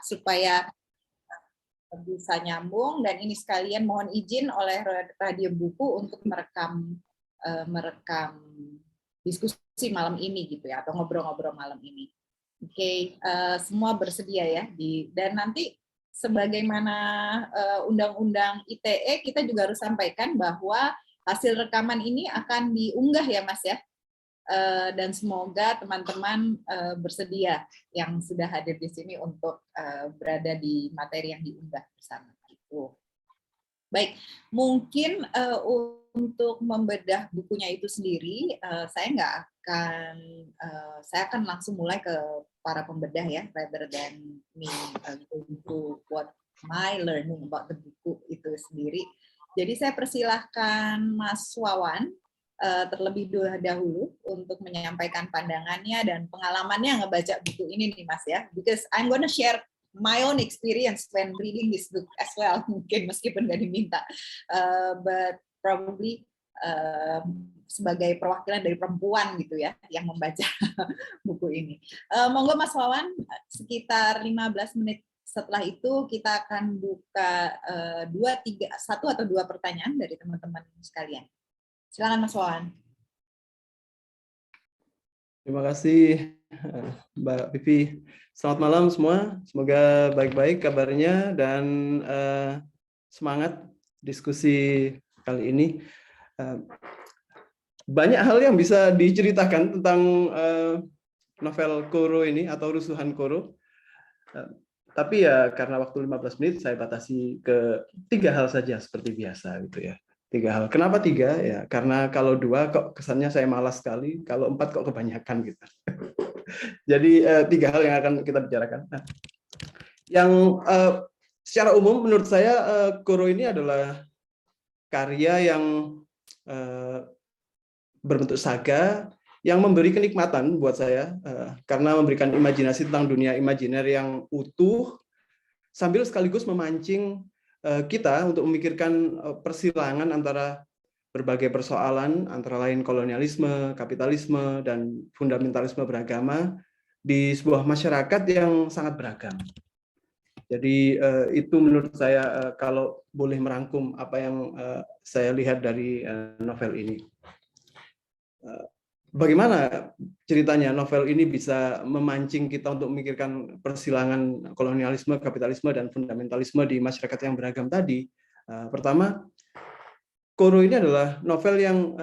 supaya bisa nyambung, dan ini sekalian mohon izin oleh Radio Buku untuk merekam diskusi malam ini gitu ya, atau ngobrol-ngobrol malam ini. Oke, semua bersedia ya dan nanti sebagaimana Undang-Undang ITE kita juga harus sampaikan bahwa hasil rekaman ini akan diunggah ya Mas ya. Dan semoga teman-teman bersedia yang sudah hadir di sini untuk berada di materi yang diunggah bersama. Gitu. Baik, mungkin untuk membedah bukunya itu sendiri, saya akan langsung mulai ke para pembedah ya, rather than me going to what my learning about the buku itu sendiri. Jadi saya persilahkan Mas Wawan terlebih dahulu untuk menyampaikan pandangannya dan pengalamannya ngebaca buku ini nih Mas ya, because I'm gonna share my own experience when reading this book as well, mungkin meskipun nggak diminta, but probably sebagai perwakilan dari perempuan gitu ya yang membaca buku ini. Monggo Mas Wawan, sekitar 15 menit setelah itu kita akan buka 1 atau 2 pertanyaan dari teman-teman sekalian. Silakan Mas Wawan. Terima kasih Mbak Vivi. Selamat malam semua. Semoga baik-baik kabarnya dan semangat diskusi kali ini. Banyak hal yang bisa diceritakan tentang novel Koro ini atau Rusuhan Koro. Tapi ya karena waktu 15 menit saya batasi ke 3 hal saja seperti biasa gitu ya. 3 hal. Kenapa 3? Ya karena kalau 2 kok kesannya saya malas sekali, kalau 4 kok kebanyakan gitu. Jadi 3 hal yang akan kita bicarakan. Nah, yang secara umum menurut saya Koro ini adalah karya yang berbentuk saga yang memberi kenikmatan buat saya karena memberikan imajinasi tentang dunia imajiner yang utuh sambil sekaligus memancing kita untuk memikirkan persilangan antara berbagai persoalan, antara lain kolonialisme, kapitalisme, dan fundamentalisme beragama di sebuah masyarakat yang sangat beragam. Jadi itu menurut saya kalau boleh merangkum apa yang saya lihat dari novel ini. Bagaimana ceritanya novel ini bisa memancing kita untuk memikirkan persilangan kolonialisme, kapitalisme, dan fundamentalisme di masyarakat yang beragam tadi? Pertama, Koro ini adalah novel yang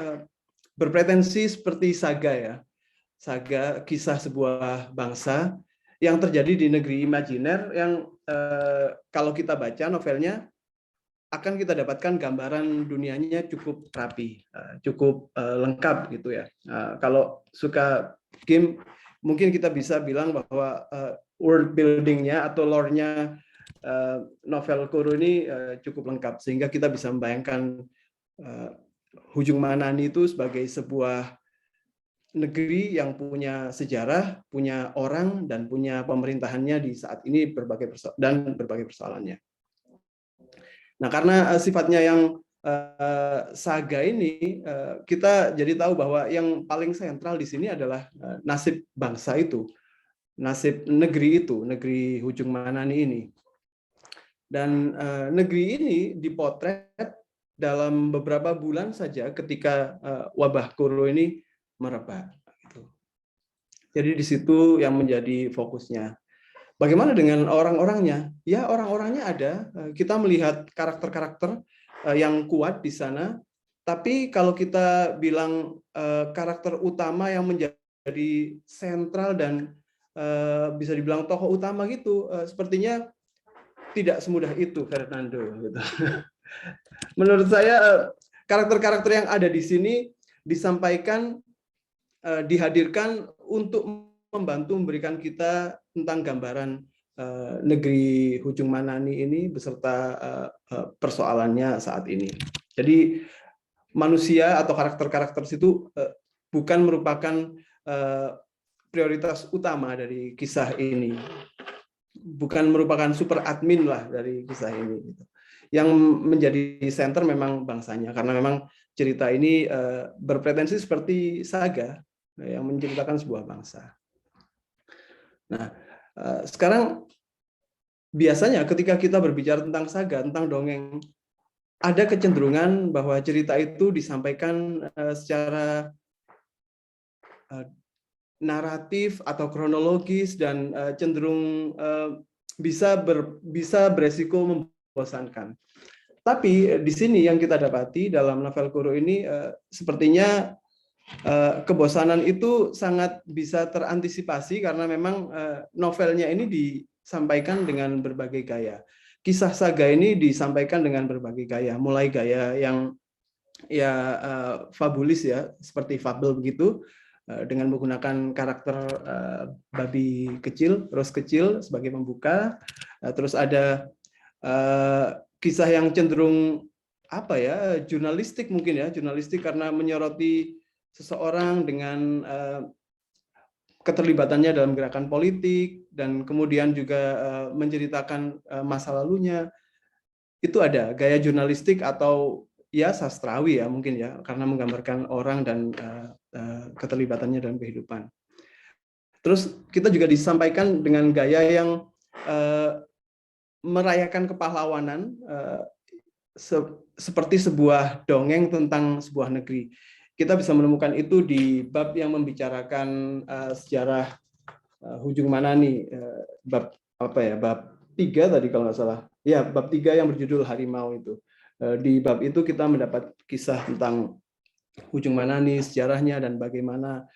berpretensi seperti saga ya, saga kisah sebuah bangsa yang terjadi di negeri imajiner yang kalau kita baca novelnya akan kita dapatkan gambaran dunianya cukup rapi, cukup lengkap gitu ya. Kalau suka game, mungkin kita bisa bilang bahwa world building-nya atau lore-nya novel Koro ini cukup lengkap, sehingga kita bisa membayangkan Hujung Manani itu sebagai sebuah negeri yang punya sejarah, punya orang, dan punya pemerintahannya di saat ini berbagai persoalannya. Nah, karena sifatnya yang saga ini, kita jadi tahu bahwa yang paling sentral di sini adalah nasib bangsa itu, nasib negeri itu, negeri Hujung Manani ini. Dan negeri ini dipotret dalam beberapa bulan saja ketika wabah Koro ini merebak. Jadi di situ yang menjadi fokusnya. Bagaimana dengan orang-orangnya? Ya, orang-orangnya ada. Kita melihat karakter-karakter yang kuat di sana. Tapi kalau kita bilang karakter utama yang menjadi sentral dan bisa dibilang tokoh utama gitu, sepertinya tidak semudah itu, Fernando. Gitu. Menurut saya karakter-karakter yang ada di sini disampaikan, dihadirkan untuk membantu memberikan kita tentang gambaran negeri Hujung Manani ini beserta persoalannya saat ini. Jadi manusia atau karakter-karakter situ bukan merupakan prioritas utama dari kisah ini, bukan merupakan super admin lah dari kisah ini. Yang menjadi center memang bangsanya, karena memang cerita ini berpretensi seperti saga yang menceritakan sebuah bangsa. Nah, sekarang biasanya ketika kita berbicara tentang saga, tentang dongeng, ada kecenderungan bahwa cerita itu disampaikan secara naratif atau kronologis dan cenderung bisa beresiko membosankan. Tapi di sini yang kita dapati dalam novel Koro ini sepertinya kebosanan itu sangat bisa terantisipasi karena memang novelnya ini disampaikan dengan berbagai gaya. Kisah saga ini disampaikan dengan berbagai gaya, mulai gaya yang fabulis ya, seperti fabel begitu, dengan menggunakan karakter babi kecil, Rose kecil sebagai pembuka. Terus ada kisah yang cenderung jurnalistik mungkin ya, jurnalistik karena menyoroti seseorang dengan keterlibatannya dalam gerakan politik dan kemudian juga menceritakan masa lalunya. Itu ada gaya jurnalistik atau ya sastrawi ya mungkin ya, karena menggambarkan orang dan keterlibatannya dalam kehidupan. Terus kita juga disampaikan dengan gaya yang merayakan kepahlawanan seperti sebuah dongeng tentang sebuah negeri. Kita bisa menemukan itu di bab yang membicarakan sejarah Hujung Manani, bab bab 3 tadi kalau nggak salah. Ya, bab 3 yang berjudul Harimau itu. Di bab itu kita mendapat kisah tentang Hujung Manani, sejarahnya dan bagaimana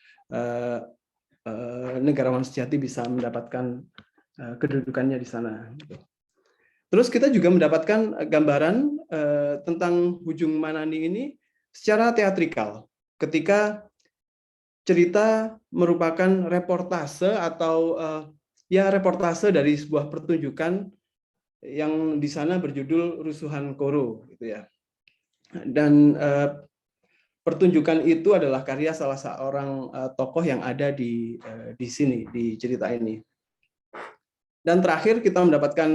negarawan sejati bisa mendapatkan kedudukannya di sana. Terus kita juga mendapatkan gambaran tentang Hujung Manani ini secara teatrikal. Ketika cerita merupakan reportase atau reportase dari sebuah pertunjukan yang di sana berjudul Rusuhan Koro, gitu ya. Dan pertunjukan itu adalah karya salah seorang tokoh yang ada di sini di cerita ini. Dan terakhir kita mendapatkan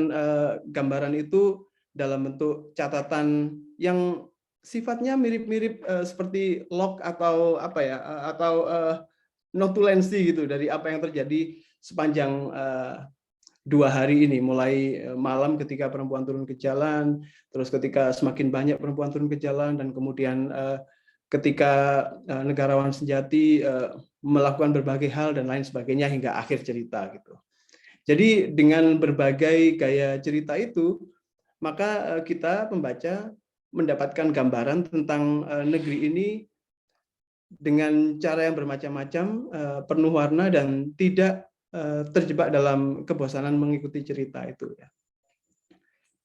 gambaran itu dalam bentuk catatan yang sifatnya mirip-mirip seperti log atau notulensi gitu dari apa yang terjadi sepanjang 2 hari ini, mulai malam ketika perempuan turun ke jalan, terus ketika semakin banyak perempuan turun ke jalan, dan kemudian ketika negarawan sejati melakukan berbagai hal dan lain sebagainya hingga akhir cerita gitu. Jadi dengan berbagai gaya cerita itu, maka kita pembaca mendapatkan gambaran tentang negeri ini dengan cara yang bermacam-macam, penuh warna dan tidak terjebak dalam kebosanan mengikuti cerita itu.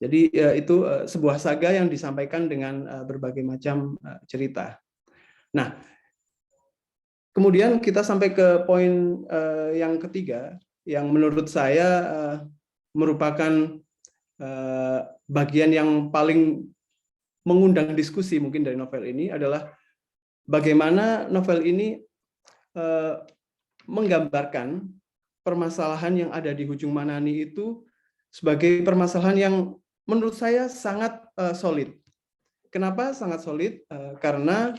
Jadi itu sebuah saga yang disampaikan dengan berbagai macam cerita. Nah, kemudian kita sampai ke poin yang ketiga, yang menurut saya merupakan bagian yang paling mengundang diskusi mungkin dari novel ini, adalah bagaimana novel ini menggambarkan permasalahan yang ada di Hujung Manani itu sebagai permasalahan yang menurut saya sangat solid. Kenapa sangat solid? Karena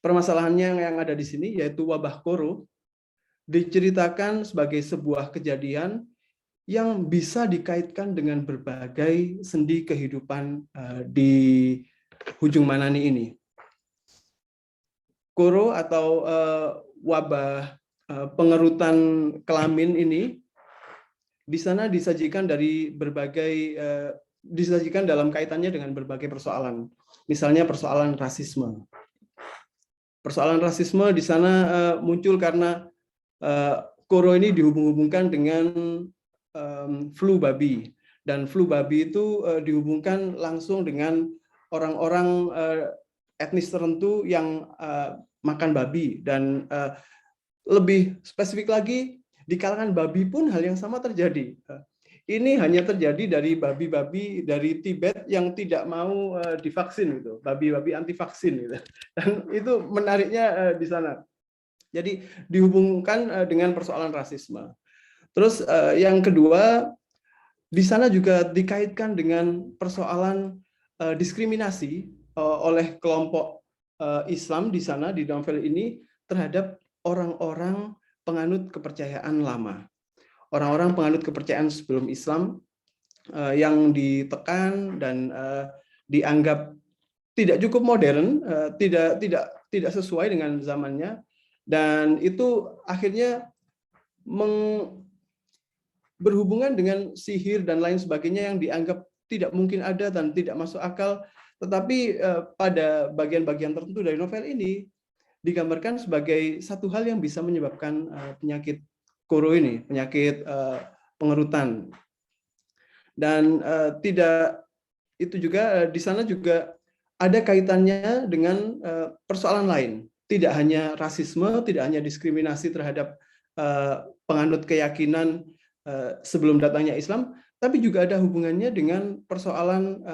permasalahannya yang ada di sini, yaitu wabah Koro, diceritakan sebagai sebuah kejadian yang bisa dikaitkan dengan berbagai sendi kehidupan di Hujung Manani ini. Koro atau wabah pengerutan kelamin ini di sana disajikan dari berbagai disajikan dalam kaitannya dengan berbagai persoalan. Misalnya persoalan rasisme. Persoalan rasisme di sana muncul karena Koro ini dihubung-hubungkan dengan flu babi, dan flu babi itu dihubungkan langsung dengan orang-orang etnis tertentu yang makan babi, dan lebih spesifik lagi di kalangan babi pun hal yang sama terjadi. Ini hanya terjadi dari babi-babi dari Tibet yang tidak mau divaksin gitu, babi-babi anti vaksin gitu. Dan itu menariknya di sana. Jadi dihubungkan dengan persoalan rasisme. Terus yang kedua, di sana juga dikaitkan dengan persoalan diskriminasi oleh kelompok Islam di sana di novel ini terhadap orang-orang penganut kepercayaan lama. Orang-orang penganut kepercayaan sebelum Islam yang ditekan dan dianggap tidak cukup modern, tidak sesuai dengan zamannya, dan itu akhirnya berhubungan dengan sihir dan lain sebagainya yang dianggap tidak mungkin ada dan tidak masuk akal, tetapi pada bagian-bagian tertentu dari novel ini digambarkan sebagai satu hal yang bisa menyebabkan penyakit koro ini, penyakit pengerutan. Dan tidak itu juga di sana juga ada kaitannya dengan persoalan lain, tidak hanya rasisme, tidak hanya diskriminasi terhadap penganut keyakinan sebelum datangnya Islam, tapi juga ada hubungannya dengan persoalan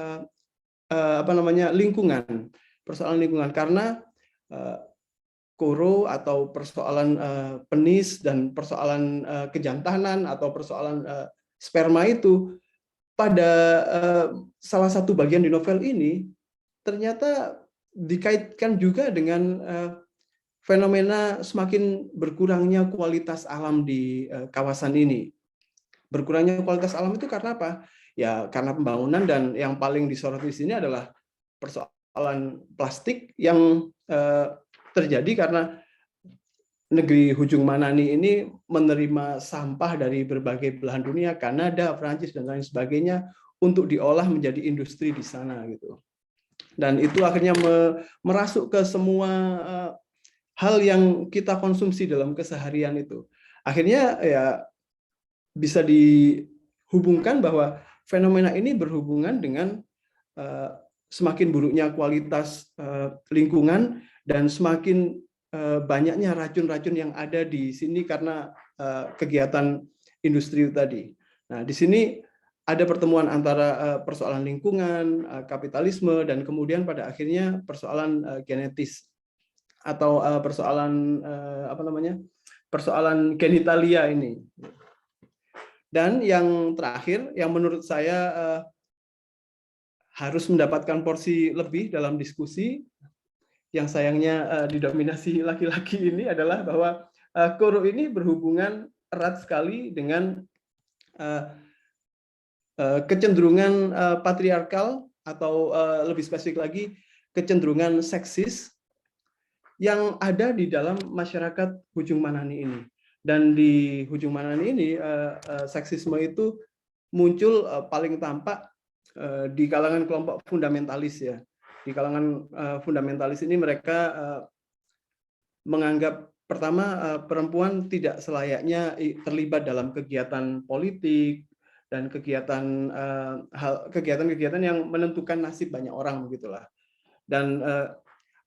lingkungan, persoalan lingkungan, karena koro atau persoalan penis dan persoalan kejantanan atau persoalan sperma itu pada salah satu bagian di novel ini ternyata dikaitkan juga dengan fenomena semakin berkurangnya kualitas alam di kawasan ini. Berkurangnya kualitas alam itu karena apa? Ya karena pembangunan, dan yang paling disoroti di sini adalah persoalan plastik yang terjadi karena negeri Hujung Manani ini menerima sampah dari berbagai belahan dunia, Kanada, Prancis dan lain sebagainya, untuk diolah menjadi industri di sana gitu. Dan itu akhirnya merasuk ke semua hal yang kita konsumsi dalam keseharian itu. Akhirnya ya bisa dihubungkan bahwa fenomena ini berhubungan dengan semakin buruknya kualitas lingkungan dan semakin banyaknya racun-racun yang ada di sini karena kegiatan industri tadi. Nah, di sini ada pertemuan antara persoalan lingkungan, kapitalisme, dan kemudian pada akhirnya persoalan genetis atau persoalan persoalan genitalia ini. Dan yang terakhir, yang menurut saya harus mendapatkan porsi lebih dalam diskusi, yang sayangnya didominasi laki-laki ini, adalah bahwa koro ini berhubungan erat sekali dengan kecenderungan patriarkal atau lebih spesifik lagi kecenderungan seksis yang ada di dalam masyarakat Hujung Manani ini. Dan di Hujung Manani ini seksisme itu muncul paling tampak di kalangan kelompok fundamentalis ya. Di kalangan fundamentalis ini mereka menganggap pertama perempuan tidak selayaknya terlibat dalam kegiatan politik dan kegiatan-kegiatan yang menentukan nasib banyak orang begitulah. Dan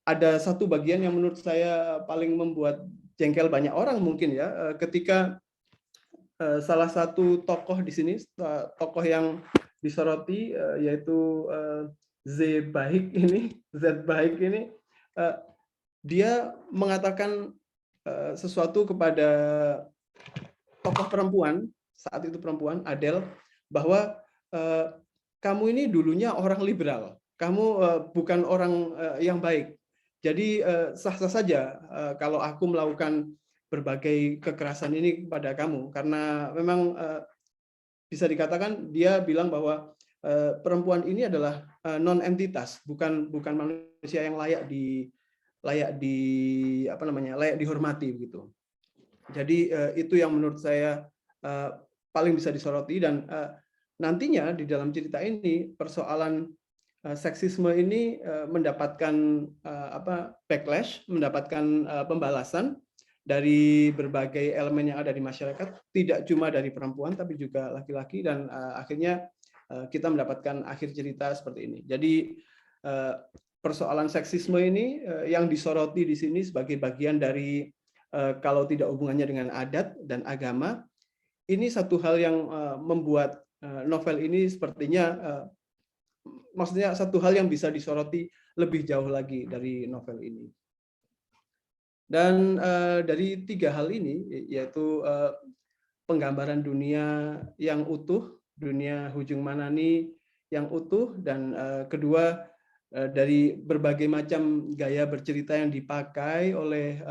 ada satu bagian yang menurut saya paling membuat jengkel banyak orang mungkin ya, ketika salah satu tokoh di sini, tokoh yang disoroti yaitu Z Baik ini, dia mengatakan sesuatu kepada tokoh perempuan, saat itu perempuan, Adele, bahwa kamu ini dulunya orang liberal, kamu bukan orang yang baik. Jadi sah-sah saja kalau aku melakukan berbagai kekerasan ini kepada kamu, karena memang bisa dikatakan dia bilang bahwa perempuan ini adalah non entitas, bukan manusia yang layak dihormati begitu. Jadi itu yang menurut saya paling bisa disoroti, dan nantinya di dalam cerita ini persoalan seksisme ini mendapatkan backlash, mendapatkan pembalasan dari berbagai elemen yang ada di masyarakat, tidak cuma dari perempuan tapi juga laki-laki, dan akhirnya kita mendapatkan akhir cerita seperti ini. Jadi persoalan seksisme ini yang disoroti di sini sebagai bagian dari kalau tidak hubungannya dengan adat dan agama, ini satu hal yang membuat novel ini sepertinya maksudnya satu hal yang bisa disoroti lebih jauh lagi dari novel ini. Dan dari tiga hal ini, yaitu penggambaran dunia yang utuh, dunia Hujung Manani yang utuh, dan kedua dari berbagai macam gaya bercerita yang dipakai oleh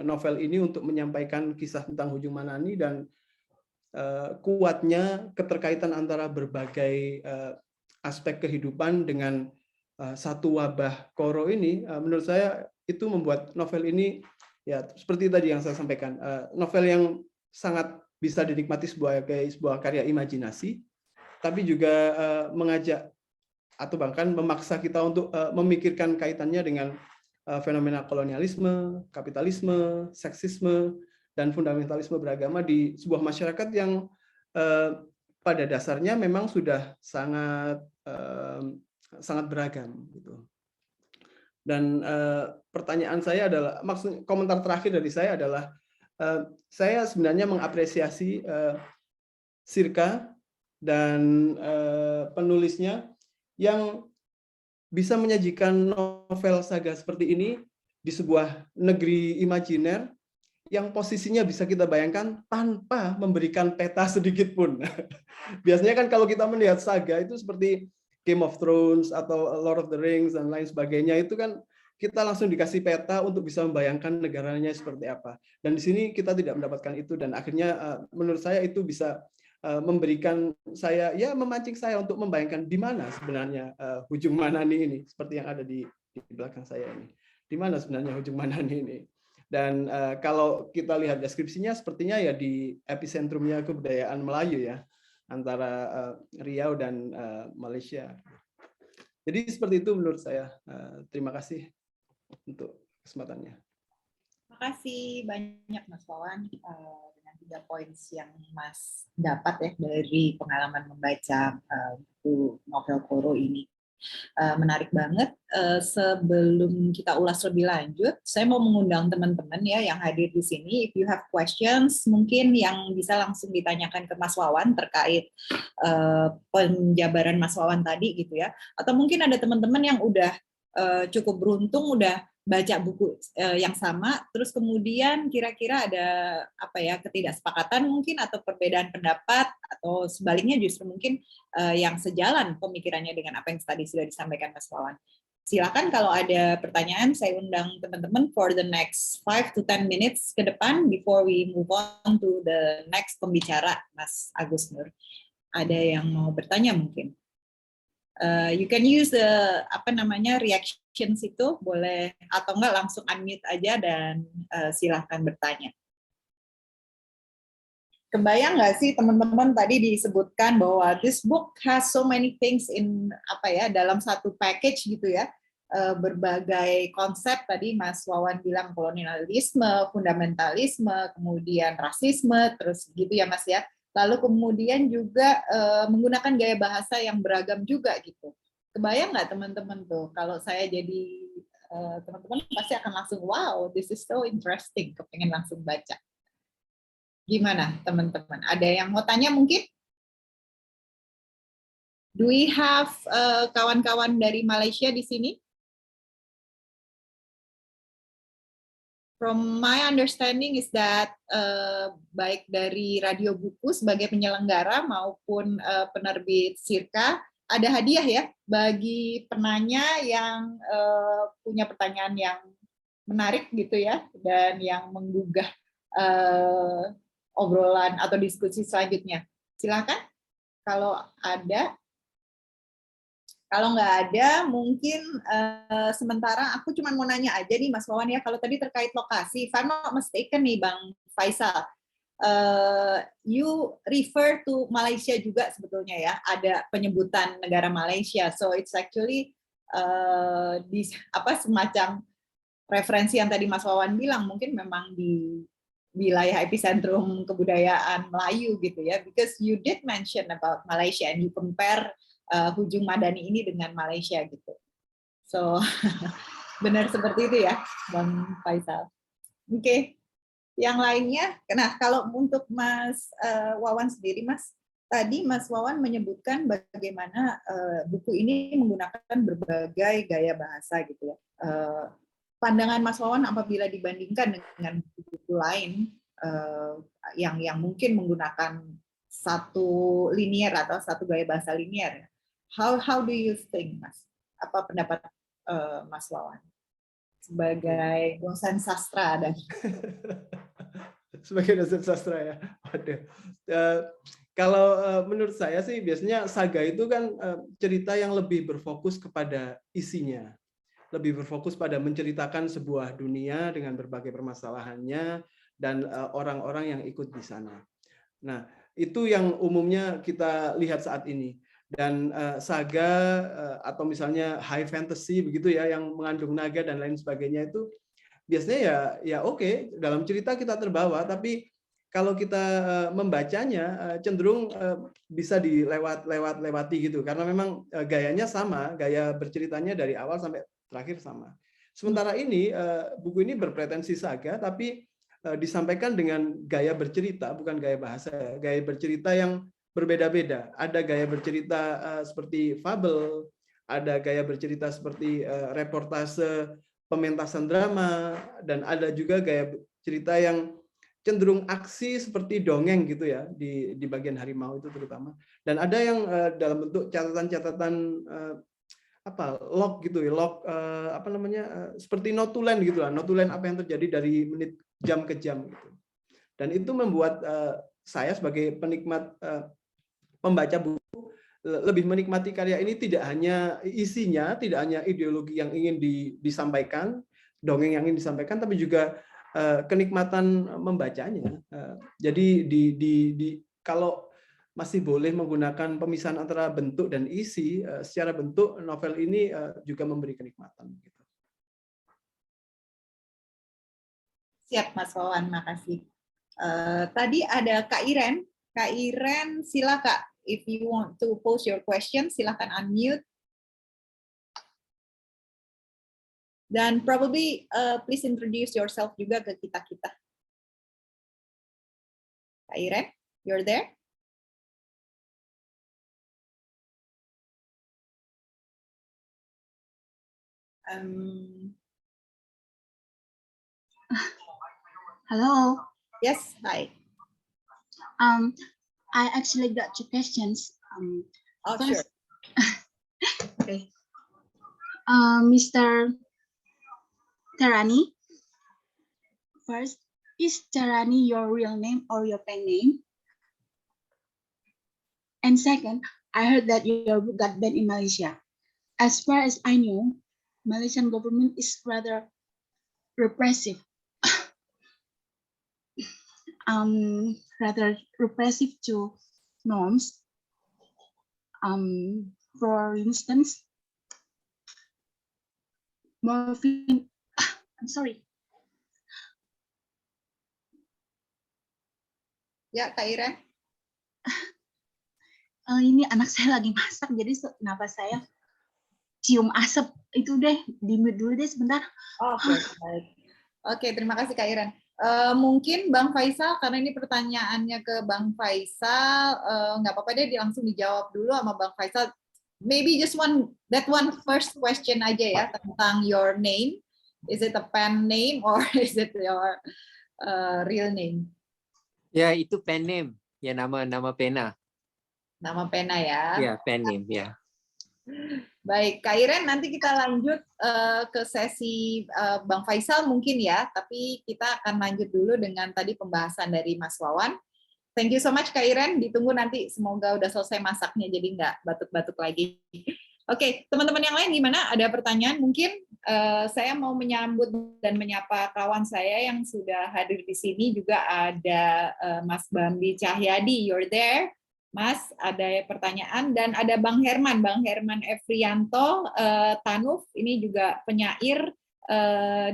novel ini untuk menyampaikan kisah tentang Hujung Manani, dan kuatnya keterkaitan antara berbagai aspek kehidupan dengan satu wabah koro ini, menurut saya itu membuat novel ini ya seperti tadi yang saya sampaikan, novel yang sangat bisa dinikmati sebagai sebuah karya imajinasi, tapi juga mengajak atau bahkan memaksa kita untuk memikirkan kaitannya dengan fenomena kolonialisme, kapitalisme, seksisme, dan fundamentalisme beragama di sebuah masyarakat yang pada dasarnya memang sudah sangat beragam gitu. Dan pertanyaan saya adalah, maksud komentar terakhir dari saya adalah, saya sebenarnya mengapresiasi Sirka dan penulisnya yang bisa menyajikan novel saga seperti ini di sebuah negeri imajiner yang posisinya bisa kita bayangkan tanpa memberikan peta sedikit pun. Biasanya kan kalau kita melihat saga itu seperti Game of Thrones atau Lord of the Rings dan lain sebagainya, itu kan kita langsung dikasih peta untuk bisa membayangkan negaranya seperti apa. Dan di sini kita tidak mendapatkan itu, dan akhirnya menurut saya itu bisa memberikan saya, ya memancing saya untuk membayangkan di mana sebenarnya Hujung Manani ini, seperti yang ada di belakang saya ini. Di mana sebenarnya Hujung Manani ini? Dan kalau kita lihat deskripsinya, sepertinya ya di epicentrumnya kebudayaan Melayu ya, antara Riau dan Malaysia. Jadi seperti itu menurut saya. Terima kasih untuk kesempatannya. Terima kasih banyak Mas Wawan dengan 3 poin yang Mas dapat ya dari pengalaman membaca buku novel Koro ini. Menarik banget. Sebelum kita ulas lebih lanjut, saya mau mengundang teman-teman ya yang hadir di sini. If you have questions, mungkin yang bisa langsung ditanyakan ke Mas Wawan terkait penjabaran Mas Wawan tadi gitu ya. Atau mungkin ada teman-teman yang udah cukup beruntung udah baca buku yang sama, terus kemudian kira-kira ada apa ya ketidaksepakatan mungkin atau perbedaan pendapat atau sebaliknya justru mungkin yang sejalan pemikirannya dengan apa yang tadi sudah disampaikan Mas Wawan. Silakan kalau ada pertanyaan, saya undang teman-teman for the next 5 to 10 minutes ke depan before we move on to the next pembicara, Mas Agus Nur. Ada yang mau bertanya mungkin? You can use the reactions itu boleh atau enggak langsung unmute aja dan silahkan bertanya. Kebayang nggak sih teman-teman tadi disebutkan bahwa this book has so many things in dalam satu package gitu ya, berbagai konsep tadi Mas Wawan bilang kolonialisme, fundamentalisme, kemudian rasisme, terus gitu ya Mas ya. Lalu kemudian juga menggunakan gaya bahasa yang beragam juga gitu. Kebayang nggak teman-teman tuh, kalau saya jadi teman-teman pasti akan langsung, wow, this is so interesting, kepengen langsung baca. Gimana teman-teman? Ada yang mau tanya mungkin? Do we have kawan-kawan dari Malaysia di sini? From my understanding is that baik dari Radio Buku sebagai penyelenggara maupun penerbit Sirka ada hadiah ya bagi penanya yang punya pertanyaan yang menarik gitu ya dan yang menggugah obrolan atau diskusi selanjutnya. Silakan kalau ada. Kalau nggak ada, mungkin sementara aku cuma mau nanya aja nih Mas Wawan ya, kalau tadi terkait lokasi, if I'm not mistaken nih Bang Faisal, you refer to Malaysia juga sebetulnya ya, ada penyebutan negara Malaysia, so it's actually semacam referensi yang tadi Mas Wawan bilang, mungkin memang di wilayah epicentrum kebudayaan Melayu gitu ya, because you did mention about Malaysia and you compare Hujung Madani ini dengan Malaysia gitu. So benar seperti itu ya, Bang Faisal. Oke. Yang lainnya, nah kalau untuk Mas Wawan sendiri, Mas, tadi Mas Wawan menyebutkan bagaimana buku ini menggunakan berbagai gaya bahasa gitu ya. Pandangan Mas Wawan apabila dibandingkan dengan buku lain yang mungkin menggunakan satu linier atau satu gaya bahasa linier. How do you think, Mas? Apa pendapat Mas Wawan sebagai dosen sastra dan sebagai dosen sastra ya. Waduh. Kalau menurut saya sih biasanya saga itu kan cerita yang lebih berfokus kepada isinya, lebih berfokus pada menceritakan sebuah dunia dengan berbagai permasalahannya dan orang-orang yang ikut di sana. Nah, itu yang umumnya kita lihat saat ini. Dan saga atau misalnya high fantasy begitu ya, yang mengandung naga dan lain sebagainya itu biasanya ya oke, dalam cerita kita terbawa, tapi kalau kita membacanya cenderung bisa dilewati gitu, karena memang gayanya sama, gaya berceritanya dari awal sampai terakhir sama. Sementara ini buku ini berpretensi saga, tapi disampaikan dengan gaya bercerita, bukan gaya bahasa, gaya bercerita yang berbeda-beda. Ada gaya bercerita seperti fabel, ada gaya bercerita seperti reportase pementasan drama, dan ada juga gaya cerita yang cenderung aksi seperti dongeng gitu ya, di bagian harimau itu terutama. Dan ada yang dalam bentuk catatan-catatan log gitu ya, log apa namanya, seperti notulen gitu lah, notulen apa yang terjadi dari menit jam ke jam gitu. Dan itu membuat saya sebagai penikmat pembaca buku lebih menikmati karya ini, tidak hanya isinya, tidak hanya ideologi yang ingin disampaikan, dongeng yang ingin disampaikan, tapi juga kenikmatan membacanya. Jadi kalau masih boleh menggunakan pemisahan antara bentuk dan isi, secara bentuk novel ini juga memberi kenikmatan. Siap Mas Wawan, makasih. Tadi ada Kak Iren. Kak Iren, silakan. If you want to pose your question, silakan unmute. Dan probably please introduce yourself juga ke kita-kita. Kak Iren, you're there? Hello. Yes, hi. I actually got two questions. First, sure. Okay. Mr. Terani, first, is Terani your real name or your pen name? And second, I heard that your book got banned in Malaysia. As far as I know, Malaysian government is rather repressive. Rather repressive to norms. For instance, morphine. I'm sorry. Ya, Kak Iren. Ini anak saya lagi masak, jadi kenapa saya cium asap itu deh, di-mute dulu deh sebentar. Oke, baik. Oke, terima kasih Kak Iren. Mungkin Bang Faisal, karena ini pertanyaannya ke Bang Faisal, nggak apa-apa deh langsung dijawab dulu sama Bang Faisal. Maybe just one first question aja ya, tentang your name. Is it a pen name or is it your real name? Ya, itu pen name. Ya, nama pena. Nama pena ya. Ya, pen name, ya. Baik, Kak Iren, nanti kita lanjut ke sesi Bang Faisal mungkin ya, tapi kita akan lanjut dulu dengan tadi pembahasan dari Mas Wawan. Thank you so much Kak Iren, ditunggu nanti semoga udah selesai masaknya jadi nggak batuk-batuk lagi. Oke, teman-teman yang lain gimana? Ada pertanyaan mungkin? Saya mau menyambut dan menyapa kawan saya yang sudah hadir di sini, juga ada Mas Bambi Cahyadi, you're there. Mas, ada pertanyaan, dan ada Bang Herman Efrianto Tanuf, ini juga penyair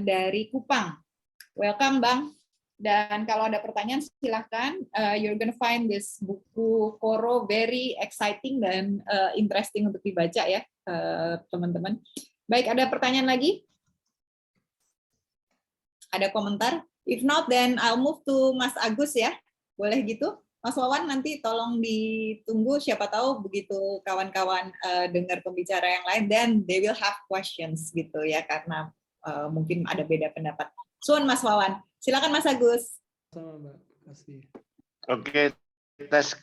dari Kupang. Welcome Bang. Dan kalau ada pertanyaan silahkan. You're gonna find this buku Koro very exciting dan interesting untuk dibaca ya teman-teman. Baik, ada pertanyaan lagi? Ada komentar? If not, then I'll move to Mas Agus ya. Boleh gitu? Mas Wawan nanti tolong ditunggu, siapa tahu begitu kawan-kawan dengar pembicara yang lain, then they will have questions gitu ya, karena mungkin ada beda pendapat. Suun Mas Wawan, silakan Mas Agus. Sama Mbak, terima kasih. Oke, tes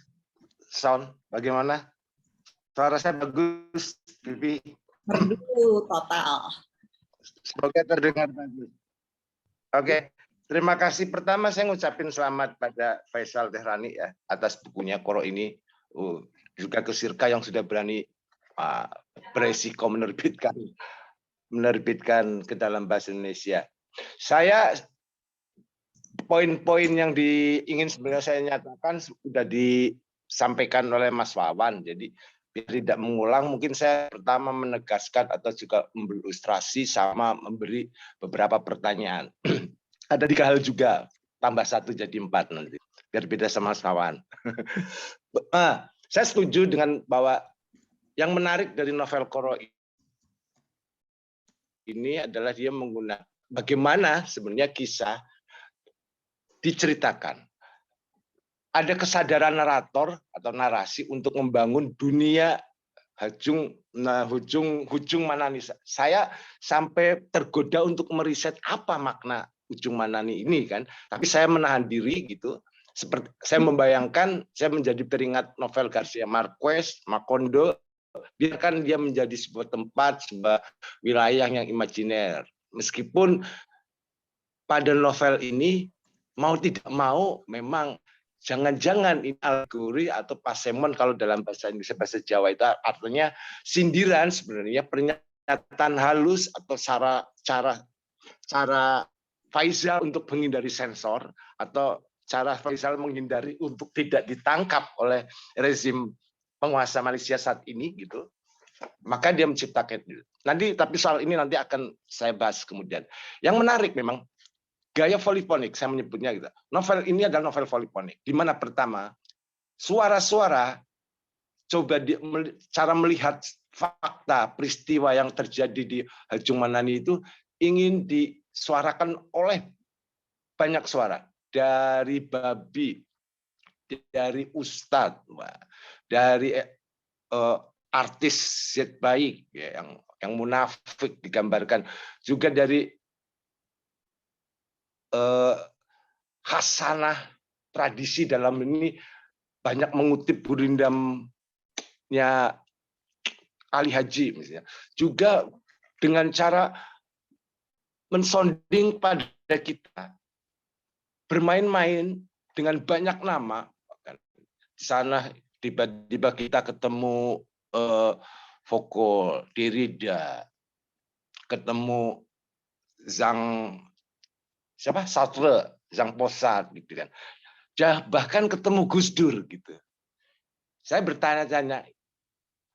sound bagaimana? Suara saya bagus, Bibi. Merdu total. Semoga terdengar bagus. Oke, Terima kasih. Pertama saya ngucapin selamat pada Faisal Tehrani ya atas bukunya Koro ini. Juga ke Sirka yang sudah berani beresiko menerbitkan ke dalam bahasa Indonesia. Saya poin-poin yang ingin sebenarnya saya nyatakan sudah disampaikan oleh Mas Wawan. Jadi biar tidak mengulang, mungkin saya pertama menegaskan atau juga memberi ilustrasi sama memberi beberapa pertanyaan. Ada 3 hal juga, tambah 1 jadi 4 nanti, biar beda sama Mas Wawan. Saya setuju dengan bahwa yang menarik dari novel Koro ini adalah dia menggunakan bagaimana sebenarnya kisah diceritakan. Ada kesadaran narator atau narasi untuk membangun dunia Hujung Manani. Saya sampai tergoda untuk meriset apa makna Ujung Manani ini kan, tapi saya menahan diri gitu. Seperti saya membayangkan, saya menjadi teringat novel Garcia Marquez, Macondo, biarkan dia menjadi sebuah tempat, sebuah wilayah yang imajiner. Meskipun pada novel ini mau tidak mau memang jangan-jangan ini alegori atau pasemon kalau dalam bahasa Indonesia, bahasa Jawa itu artinya sindiran sebenarnya, pernyataan halus atau cara Faisal untuk menghindari sensor atau cara Faisal menghindari untuk tidak ditangkap oleh rezim penguasa Malaysia saat ini gitu. Maka dia menciptakan itu. Nanti tapi soal ini nanti akan saya bahas kemudian. Yang menarik memang gaya polifonik, saya menyebutnya gitu. Novel ini adalah novel polifonik, di mana pertama suara-suara coba cara melihat fakta peristiwa yang terjadi di Hujung Manani itu ingin disuarakan oleh banyak suara, dari babi, dari ustadz, dari artis baik ya, yang munafik digambarkan, juga dari khasanah tradisi dalam ini banyak mengutip gurindamnya Ali Haji misalnya, juga dengan cara mensonding pada kita, bermain-main dengan banyak nama. Di sana tiba-tiba kita ketemu Foucault, Derrida, ketemu Sartre, Jean Paul Sartre gitu kan. Bahkan ketemu Gus Dur gitu. Saya bertanya-tanya,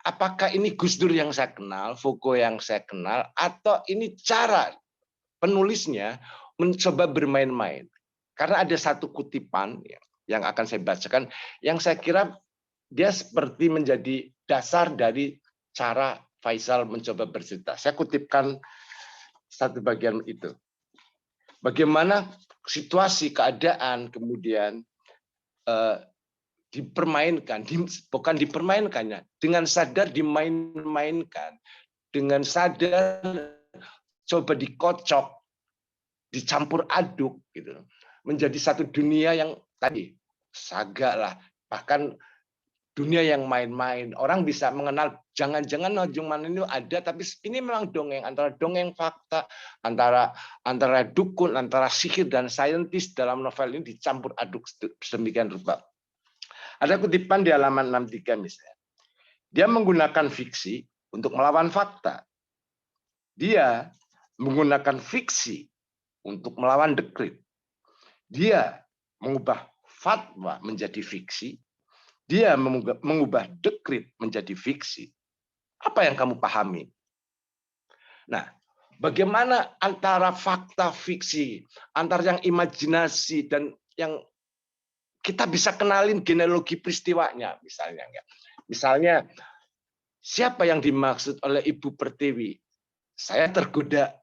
apakah ini Gus Dur yang saya kenal, Foucault yang saya kenal, atau ini cara penulisnya mencoba bermain-main? Karena ada satu kutipan yang akan saya bacakan, yang saya kira dia seperti menjadi dasar dari cara Faisal mencoba bercerita. Saya kutipkan satu bagian itu. Bagaimana situasi keadaan kemudian dipermainkan, bukan dipermainkannya, dengan sadar dimain-mainkan, dengan sadar coba dikocok, dicampur aduk gitu, menjadi satu dunia yang tadi saga lah, bahkan dunia yang main-main. Orang bisa mengenal, jangan-jangan Hujung Manani itu ada, tapi ini memang dongeng, antara dongeng fakta, antara dukun, antara sihir dan saintis dalam novel ini dicampur aduk sedemikian rupa. Ada kutipan di halaman 63 misalnya. Dia menggunakan fiksi untuk melawan fakta. Dia menggunakan fiksi untuk melawan dekrit. Dia mengubah fatwa menjadi fiksi. Dia mengubah dekrit menjadi fiksi. Apa yang kamu pahami? Nah, bagaimana antara fakta fiksi, antara yang imajinasi dan yang kita bisa kenalin genealogi peristiwanya, misalnya. Misalnya, siapa yang dimaksud oleh Ibu Pertiwi? Saya tergoda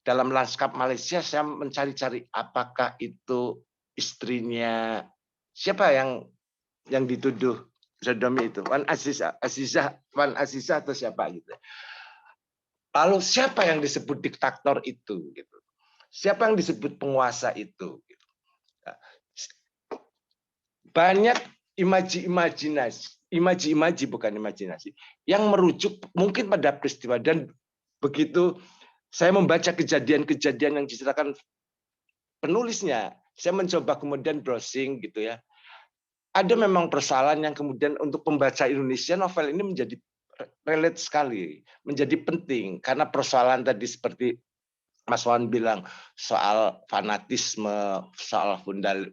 dalam lanskap Malaysia, saya mencari-cari apakah itu istrinya, siapa yang dituduh sodomi itu, Wan Azizah atau siapa gitu. Lalu siapa yang disebut diktator itu gitu. Siapa yang disebut penguasa itu gitu. Banyak imaji bukan imajinasi yang merujuk mungkin pada peristiwa, dan begitu saya membaca kejadian-kejadian yang diceritakan penulisnya. Saya mencoba kemudian browsing gitu ya. Ada memang persoalan yang kemudian untuk pembaca Indonesia novel ini menjadi relate sekali, menjadi penting karena persoalan tadi seperti Mas Wan bilang soal fanatisme, soal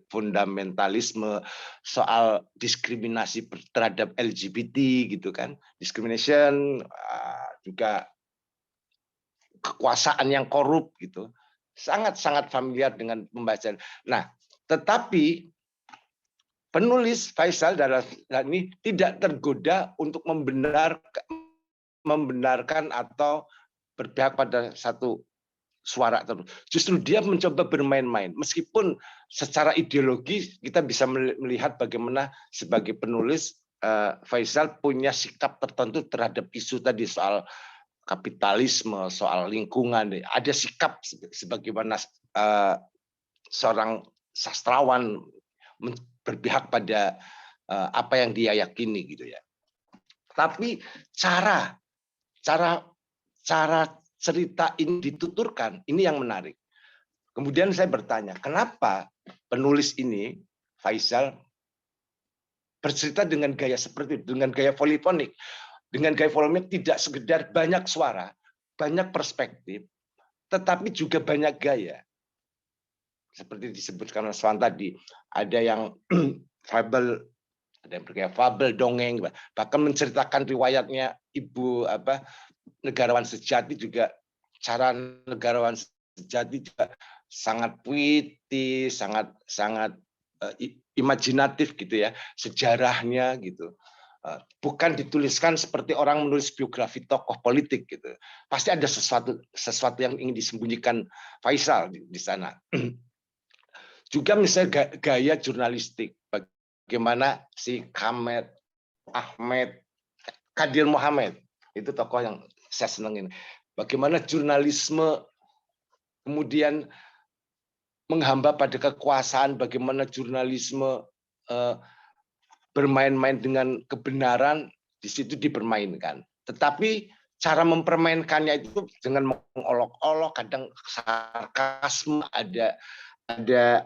fundamentalisme, soal diskriminasi terhadap LGBT gitu kan, discrimination, juga kekuasaan yang korup gitu, sangat-sangat familiar dengan pembacaan. Nah, tetapi penulis Faisal Dahlan tidak tergoda untuk membenarkan atau berpihak pada satu suara tertentu. Justru dia mencoba bermain-main. Meskipun secara ideologi kita bisa melihat bagaimana sebagai penulis Faisal punya sikap tertentu terhadap isu tadi soal kapitalisme, soal lingkungan. Ada sikap sebagaimana seorang sastrawan berpihak pada apa yang dia yakini gitu ya. Tapi cara cerita ini dituturkan, ini yang menarik. Kemudian saya bertanya, kenapa penulis ini Faisal bercerita dengan gaya seperti itu, dengan gaya polifonik. Dengan gaya polifonik tidak sekedar banyak suara, banyak perspektif, tetapi juga banyak gaya. Seperti disebutkan Mas Wan tadi, ada yang fabel, ada yang bergaya fabel, dongeng, bahkan menceritakan riwayatnya ibu negarawan sejati juga, cara negarawan sejati juga sangat puitis, sangat imajinatif gitu ya, sejarahnya gitu. Bukan dituliskan seperti orang menulis biografi tokoh politik gitu. Pasti ada sesuatu yang ingin disembunyikan Faisal di sana. Juga misalnya gaya jurnalistik, bagaimana si Ahmed Kadir Mohamed, itu tokoh yang saya senengin. Bagaimana jurnalisme kemudian menghamba pada kekuasaan, bagaimana jurnalisme bermain-main dengan kebenaran, di situ dipermainkan. Tetapi cara mempermainkannya itu dengan mengolok-olok, kadang sarkasme, ada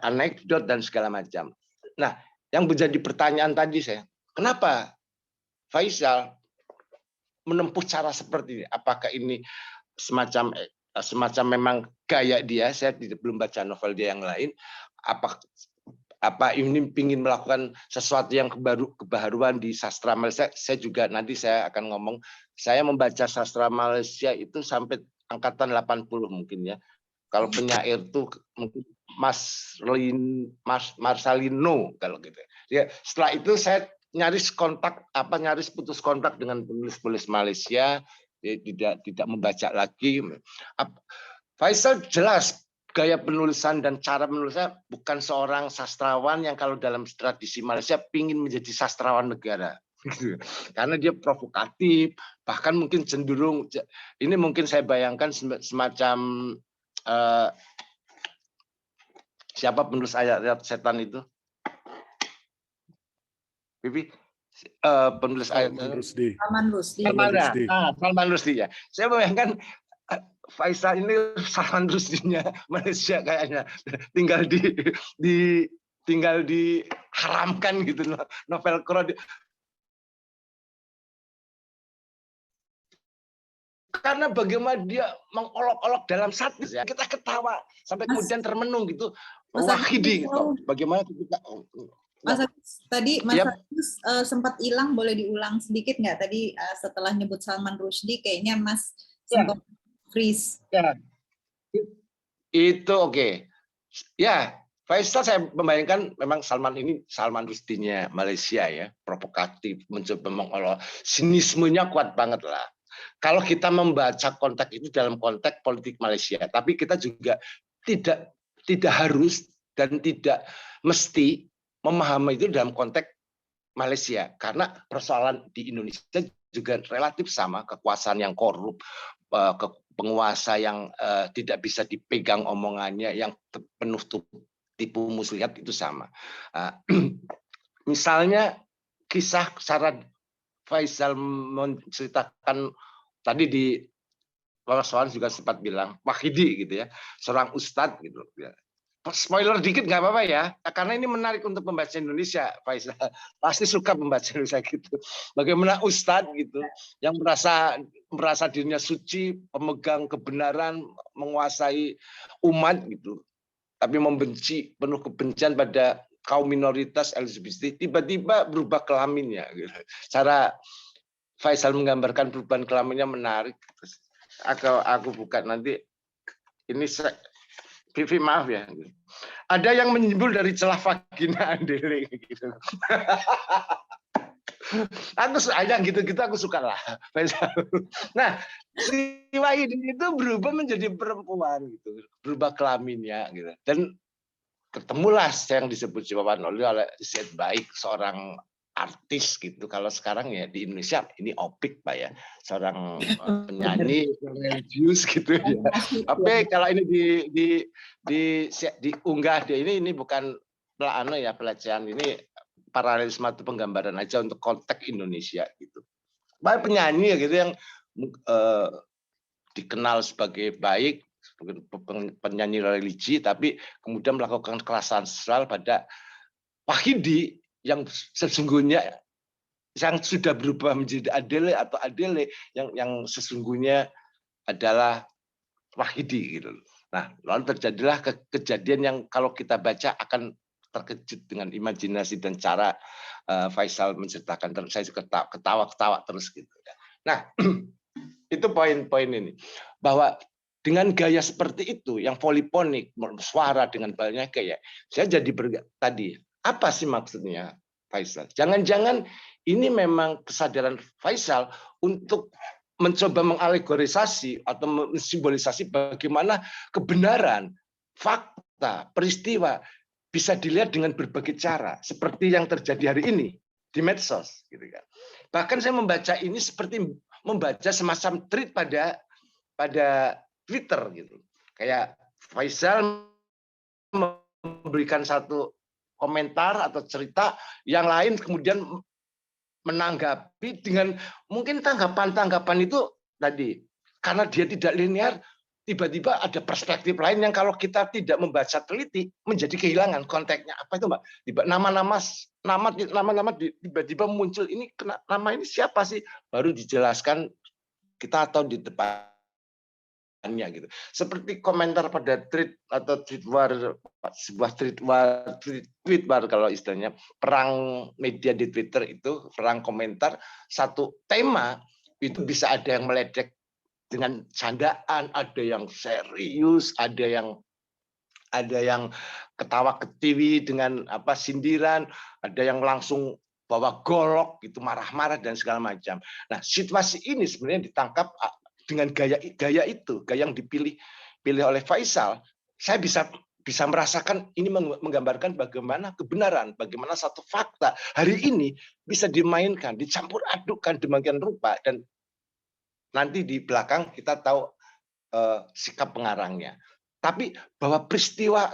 anekdot dan segala macam. Nah, yang menjadi pertanyaan tadi saya, kenapa Faisal menempuh cara seperti ini? Apakah ini semacam memang gaya dia? Saya belum baca novel dia yang lain. Apa ini ingin melakukan sesuatu yang kebaruan di sastra Malaysia? Saya juga nanti saya akan ngomong. Saya membaca sastra Malaysia itu sampai angkatan 80 mungkin ya. Kalau penyair tuh mungkin Marsalino kalau gitu. Ya, setelah itu saya nyaris putus kontak dengan penulis-penulis Malaysia, tidak membaca lagi. Faisal jelas gaya penulisan dan cara penulisnya bukan seorang sastrawan yang kalau dalam tradisi Malaysia pingin menjadi sastrawan negara. Karena dia provokatif, bahkan mungkin cenderung, ini mungkin saya bayangkan semacam siapa penulis ayat-ayat setan itu? Bibi, penulis ayat-ayat Salman Rushdie ya. Saya bayangkan Faisal ini Salman Rushdie-nya Malaysia kayaknya, tinggal diharamkan gitu novel Quran. Karena bagaimana dia mengolok-olok dalam satir ya, kita ketawa sampai kemudian termenung gitu. Wahidi gitu. Bagaimana kita Mas Agus, tadi Mas Agus sempat hilang, boleh diulang sedikit nggak? Tadi setelah nyebut Salman Rushdie, kayaknya Mas sempat freeze. Ya. Itu oke. Ya, Faisal saya membayangkan memang Salman Rushdie-nya Malaysia ya, provokatif, mencoba mengolok, sinismenya kuat banget lah. Kalau kita membaca konteks itu dalam konteks politik Malaysia, tapi kita juga tidak harus dan tidak mesti memahami itu dalam konteks Malaysia, karena persoalan di Indonesia juga relatif sama, kekuasaan yang korup, penguasa yang tidak bisa dipegang omongannya, yang penuh tipu muslihat itu sama. Misalnya kisah cara Faisal menceritakan tadi di Mas Wan juga sempat bilang Wahidi gitu ya, seorang ustadz gitu ya. spoiler dikit nggak apa-apa ya, karena ini menarik untuk pembaca Indonesia, Faisal. Pasti suka pembaca Indonesia gitu. Bagaimana Ustadz gitu, yang merasa dirinya suci, pemegang kebenaran, menguasai umat gitu, tapi membenci, penuh kebencian pada kaum minoritas LGBT, tiba-tiba berubah kelaminnya. Gitu. Cara Faisal menggambarkan perubahan kelaminnya menarik. Aku buka nanti. Ini Vivi maaf ya. Ada yang menyimbul dari celah vagina Andele gitu. Aku gitu aku suka lah. Nah, si Wahidin itu berubah menjadi perempuan gitu, berubah kelaminnya gitu. Dan ketemulah yang disebut jawaban oleh Zaid Baik, seorang artis gitu. Kalau sekarang ya di Indonesia ini Opik Pak ya, seorang penyanyi religius gitu ya. Tapi kalau ini diunggah dia ini bukan pelecehan, ini paralelisme atau penggambaran aja untuk konteks Indonesia gitu. Banyak penyanyi gitu yang dikenal sebagai baik, penyanyi religi, tapi kemudian melakukan kekerasan seksual pada Wahidi yang sesungguhnya yang sudah berubah menjadi Adele yang sesungguhnya adalah Wahidi gitu. Nah, lalu terjadilah kejadian yang kalau kita baca akan terkejut dengan imajinasi dan cara Faisal menceritakan. Saya ketawa terus gitu. Nah, itu poin-poin ini, bahwa dengan gaya seperti itu yang polifonik, suara dengan banyak gaya, saya jadi tadi apa sih maksudnya Faisal? Jangan-jangan ini memang kesadaran Faisal untuk mencoba mengalegorisasi atau mensimbolisasi bagaimana kebenaran, fakta, peristiwa bisa dilihat dengan berbagai cara, seperti yang terjadi hari ini di medsos, gitu kan. Bahkan saya membaca ini seperti membaca semacam tweet pada Twitter gitu. Kayak Faisal memberikan satu komentar atau cerita, yang lain kemudian menanggapi dengan mungkin tanggapan itu tadi, karena dia tidak linear, tiba-tiba ada perspektif lain yang kalau kita tidak membaca teliti menjadi kehilangan konteksnya. Apa itu, Mbak? Nama-nama tiba-tiba muncul, ini nama ini siapa sih? Baru dijelaskan kita atau di depan gitu. Seperti komentar pada tweet atau sebuah tweet war kalau istilahnya perang media di Twitter itu, perang komentar satu tema itu bisa ada yang meledek dengan candaan, ada yang serius, ada yang ketawa ketiwi dengan sindiran, ada yang langsung bawa golok gitu, marah-marah dan segala macam. Nah, situasi ini sebenarnya ditangkap dengan gaya itu, gaya yang dipilih oleh Faisal. Saya bisa merasakan ini menggambarkan bagaimana kebenaran, bagaimana satu fakta hari ini bisa dimainkan, dicampur adukkan demikian rupa, dan nanti di belakang kita tahu sikap pengarangnya. Tapi bahwa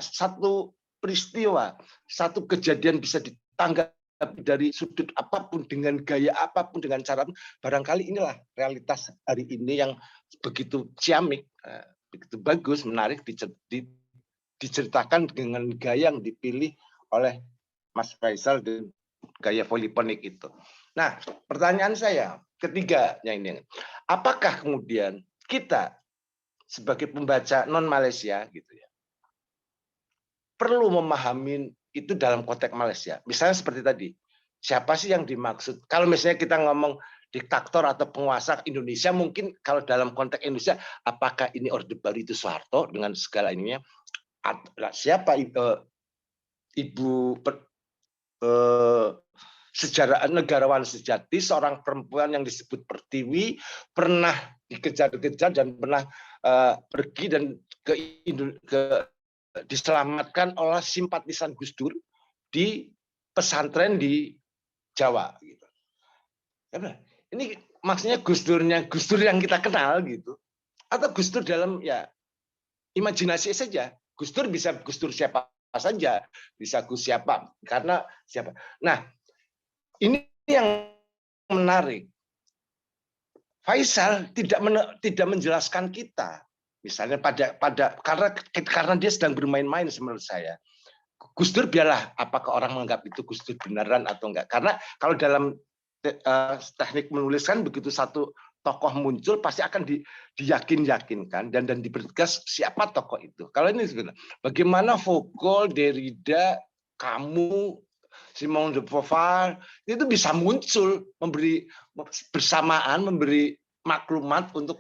satu kejadian bisa ditanggapi dari sudut apapun, dengan gaya apapun, dengan cara, barangkali inilah realitas hari ini yang begitu ciamik, begitu bagus, menarik, diceritakan dengan gaya yang dipilih oleh Mas Faisal dan gaya polifonik itu. Nah, pertanyaan saya ketiganya ini, apakah kemudian kita sebagai pembaca non Malaysia gitu ya perlu memahami itu dalam konteks Malaysia? Misalnya seperti tadi, siapa sih yang dimaksud? Kalau misalnya kita ngomong diktator atau penguasa Indonesia, mungkin kalau dalam konteks Indonesia, apakah ini Orde Baru itu Soeharto dengan segala ininya? Siapa itu sejarah negarawan sejati, seorang perempuan yang disebut Pertiwi, pernah dikejar-kejar dan pernah pergi dan diselamatkan oleh simpatisan Gus Dur di pesantren di Jawa. Gitu. Ini maksudnya Gus Dur yang kita kenal gitu, atau Gus Dur dalam imajinasi saja. Gus Dur bisa Gus Dur siapa saja, bisa Gus siapa, karena siapa. Nah, ini yang menarik. Faisal tidak menjelaskan kita Misalnya karena dia sedang bermain-main menurut saya. Gus Dur biarlah apakah orang menganggap itu Gus Dur beneran atau enggak. Karena kalau dalam teknik menulis kan begitu satu tokoh muncul pasti akan diyakinkan dan dipertegas siapa tokoh itu. Kalau ini sebenarnya bagaimana Foucault, Derrida, kamu, Simone de Beauvoir itu bisa muncul memberi maklumat untuk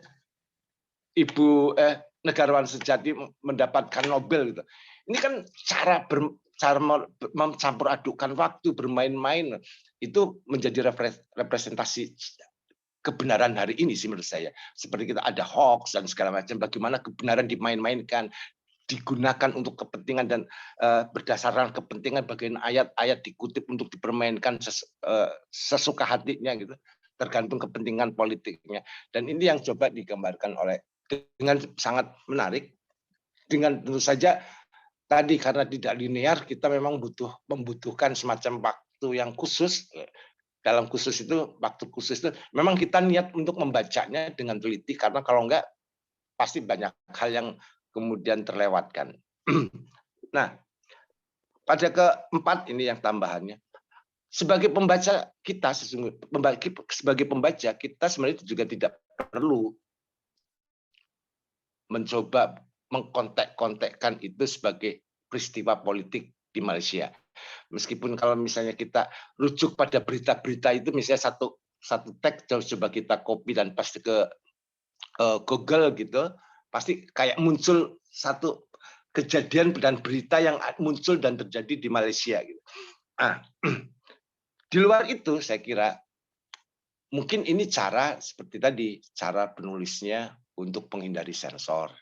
ibu negarawan sejati mendapatkan Nobel gitu. Ini kan cara mencampur adukan waktu, bermain-main itu menjadi representasi kebenaran hari ini sih menurut saya. Seperti kita ada hoax dan segala macam, bagaimana kebenaran dimain-mainkan, digunakan untuk kepentingan dan berdasarkan kepentingan, bagian ayat-ayat dikutip untuk dipermainkan sesuka hatinya gitu, tergantung kepentingan politiknya. Dan ini yang coba digambarkan oleh dengan sangat menarik, dengan tentu saja tadi karena tidak linear kita memang membutuhkan semacam waktu yang khusus. Dalam khusus itu waktu khusus itu memang kita niat untuk membacanya dengan teliti karena kalau enggak pasti banyak hal yang kemudian terlewatkan. Nah, pada keempat ini yang tambahannya. Sebagai pembaca kita sebenarnya juga tidak perlu mencoba mengkontek-kontekkan itu sebagai peristiwa politik di Malaysia. Meskipun kalau misalnya kita rujuk pada berita-berita itu, misalnya satu teks coba kita copy dan paste ke Google gitu, pasti kayak muncul satu kejadian dan berita yang muncul dan terjadi di Malaysia gitu. Nah, di luar itu saya kira mungkin ini cara seperti tadi, cara penulisnya untuk menghindari sensor.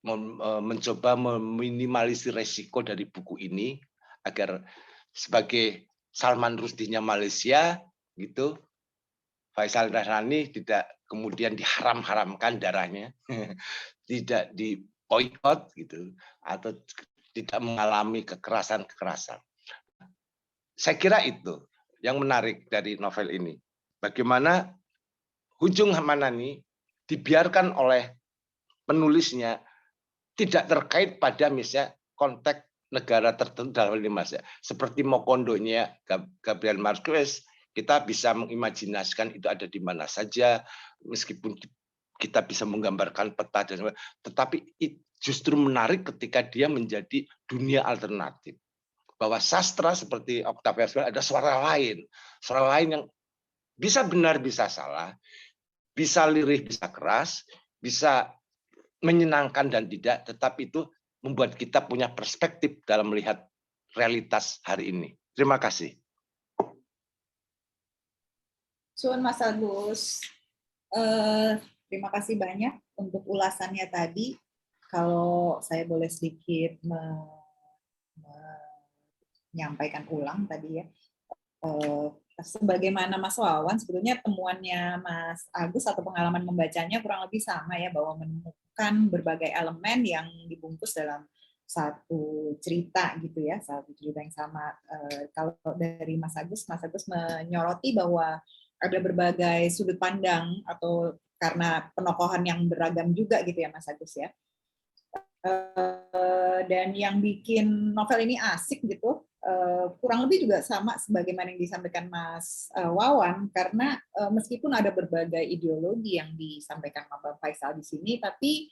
Mencoba meminimalisir resiko dari buku ini agar sebagai Salman Rushdie-nya Malaysia gitu, Faisal Rahrani tidak kemudian diharam-haramkan darahnya, tidak diboikot gitu, atau tidak mengalami kekerasan-kekerasan. Saya kira itu yang menarik dari novel ini. Bagaimana Ujung Hamanani dibiarkan oleh penulisnya tidak terkait pada misalnya konteks negara tertentu dalam ini Mas ya. Seperti Mokondonya Gabriel Marquez, kita bisa mengimajinasikan itu ada di mana saja, meskipun kita bisa menggambarkan peta dan sebagainya, tetapi justru menarik ketika dia menjadi dunia alternatif. Bahwa sastra seperti Octavia Spencer ada suara lain yang bisa benar bisa salah, bisa lirih bisa keras, bisa menyenangkan dan tidak, tetapi itu membuat kita punya perspektif dalam melihat realitas hari ini. Terima kasih. Suun Mas Agus, terima kasih banyak untuk ulasannya tadi. Kalau saya boleh sedikit menyampaikan ulang tadi ya, sebagaimana Mas Wawan, sebetulnya temuannya Mas Agus atau pengalaman membacanya kurang lebih sama ya, bahwa menemukan berbagai elemen yang dibungkus dalam satu cerita gitu ya, satu cerita yang sama. Kalau dari Mas Agus menyoroti bahwa ada berbagai sudut pandang atau karena penokohan yang beragam juga gitu ya Mas Agus ya. Dan yang bikin novel ini asik gitu, kurang lebih juga sama sebagaimana yang disampaikan Mas Wawan, karena meskipun ada berbagai ideologi yang disampaikan Bang Faisal di sini, tapi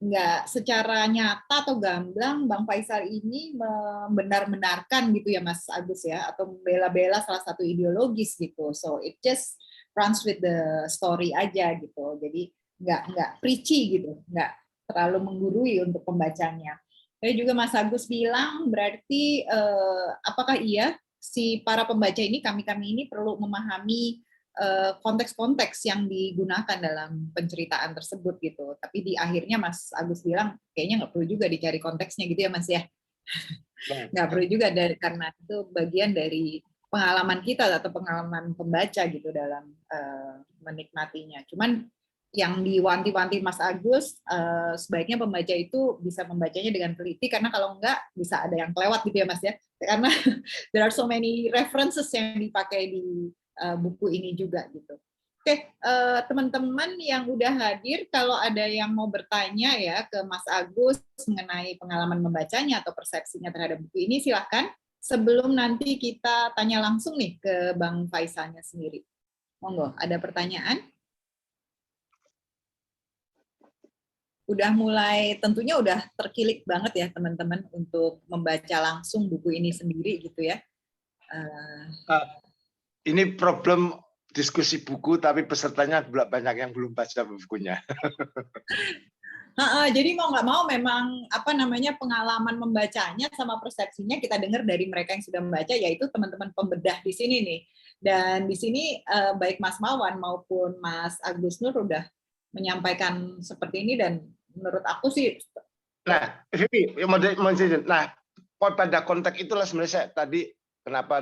nggak secara nyata atau gamblang Bang Faisal ini membenar-benarkan gitu ya Mas Agus ya, atau membela-bela salah satu ideologis gitu. So it just runs with the story aja gitu. Jadi nggak preachy gitu, nggak terlalu menggurui untuk pembacanya. Tadi juga Mas Agus bilang berarti apakah iya si para pembaca ini, kami ini perlu memahami konteks-konteks yang digunakan dalam penceritaan tersebut gitu. Tapi di akhirnya Mas Agus bilang kayaknya nggak perlu juga dicari konteksnya gitu ya Mas ya. Nggak perlu juga karena itu bagian dari pengalaman kita atau pengalaman pembaca gitu dalam menikmatinya. Cuman yang diwanti-wanti Mas Agus, sebaiknya pembaca itu bisa membacanya dengan teliti, karena kalau enggak bisa ada yang kelewat gitu ya Mas ya, karena there are so many references yang dipakai di buku ini juga gitu. Oke, teman-teman yang udah hadir, kalau ada yang mau bertanya ya ke Mas Agus mengenai pengalaman membacanya atau persepsinya terhadap buku ini, silahkan. Sebelum nanti kita tanya langsung nih ke Bang Faisalnya sendiri. Monggo, ada pertanyaan? Udah mulai, tentunya udah terkilik banget ya teman-teman untuk membaca langsung buku ini sendiri gitu ya. Ini problem diskusi buku, tapi pesertanya banyak yang belum baca bukunya. Jadi mau nggak mau memang pengalaman membacanya sama persepsinya kita dengar dari mereka yang sudah membaca, yaitu teman-teman pembedah di sini nih. Dan di sini baik Mas Mawan maupun Mas Agus Nur udah menyampaikan seperti ini, dan menurut aku sih. Nah, pada konteks itulah sebenarnya saya tadi kenapa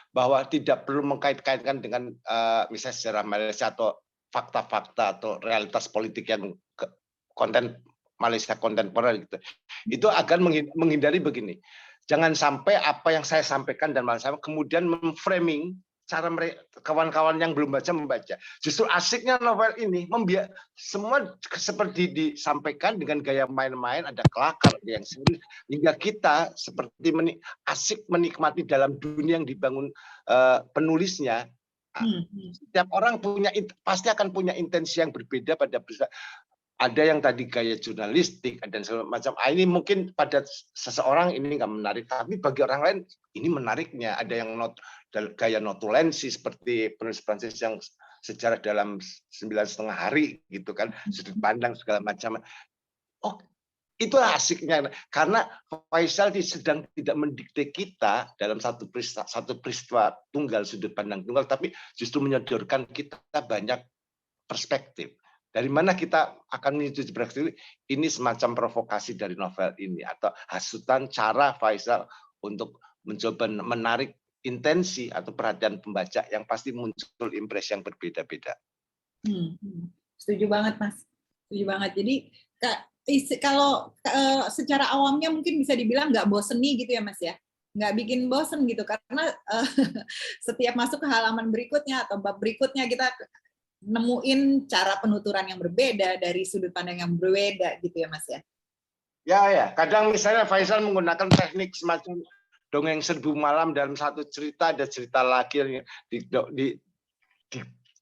bahwa tidak perlu mengkait-kaitkan dengan misalnya sejarah Malaysia atau fakta-fakta atau realitas politik yang konten Malaysia kontemporer gitu. Itu akan menghindari begini. Jangan sampai apa yang saya sampaikan dan Malaysia kemudian memframing cara kawan-kawan yang belum baca membaca. Justru asiknya novel ini semua seperti disampaikan dengan gaya main-main, ada kelakar yang serius, hingga kita seperti asik menikmati dalam dunia yang dibangun penulisnya. Setiap orang pasti akan punya intensi yang berbeda pada ada yang tadi gaya jurnalistik dan segala macam. Ini mungkin pada seseorang ini nggak menarik, tapi bagi orang lain ini menariknya. Ada yang gaya notulensi seperti penulis Prancis yang sejarah dalam 9,5 hari gitu kan, sudut pandang segala macam. Oh, itulah asiknya, karena Faisal sedang tidak mendikte kita dalam satu peristiwa tunggal, sudut pandang tunggal, tapi justru menyodorkan kita banyak perspektif. Dari mana kita akan menuju perspektif ini, semacam provokasi dari novel ini atau hasutan cara Faisal untuk mencoba menarik intensi atau perhatian pembaca yang pasti muncul impresi yang berbeda-beda. Setuju banget Mas, setuju banget. Jadi kalau secara awamnya mungkin bisa dibilang nggak boseni gitu ya Mas ya, nggak bikin bosen gitu, karena setiap masuk ke halaman berikutnya atau bab berikutnya kita nemuin cara penuturan yang berbeda dari sudut pandang yang berbeda gitu ya Mas ya. Ya, kadang misalnya Faisal menggunakan teknik semacam dongeng 1000 malam, dalam satu cerita ada cerita lagi yang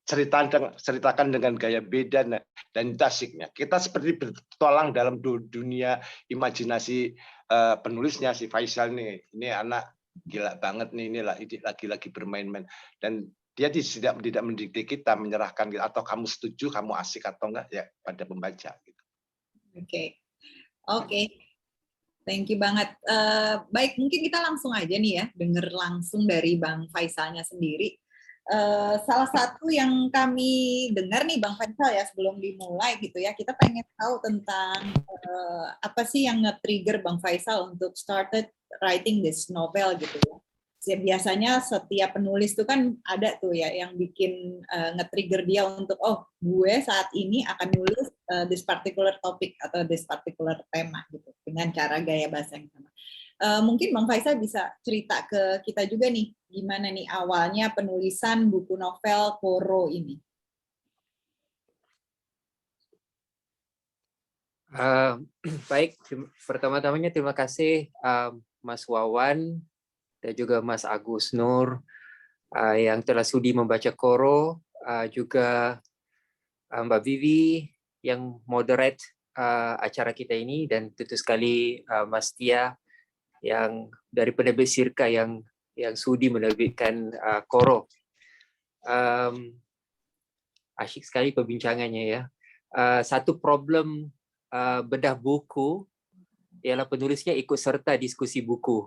diceritakan dengan gaya beda, dan itu asiknya. Kita seperti bertualang dalam dunia imajinasi penulisnya si Faisal nih. Ini anak gila banget nih, ini lagi-lagi bermain-main, dan dia tidak mendikte kita, menyerahkan kita, atau kamu setuju, kamu asik atau enggak ya pada pembaca gitu. Oke. Thank you banget. Baik, mungkin kita langsung aja nih ya, denger langsung dari Bang Faisalnya sendiri. Salah satu yang kami dengar nih Bang Faisal ya, sebelum dimulai gitu ya, kita pengen tahu tentang apa sih yang nge-trigger Bang Faisal untuk started writing this novel gitu ya. Biasanya setiap penulis tuh kan ada tuh ya yang bikin nge-trigger dia untuk, oh gue saat ini akan nulis this particular topic atau this particular tema gitu, dengan cara gaya bahasa yang sama. Mungkin Bang Faisal bisa cerita ke kita juga nih, gimana nih awalnya penulisan buku novel Koro ini? Baik, pertama-tamanya terima kasih Mas Wawan dan juga Mas Agus Nur yang telah sudi membaca Koro, juga Mbak Vivi yang moderate acara kita ini, dan tentu sekali Mas Tia yang dari penerbit Sirka yang sudi menerbitkan Koro. Asyik sekali perbincangannya ya. Satu problem bedah buku ialah penulisnya ikut serta diskusi buku.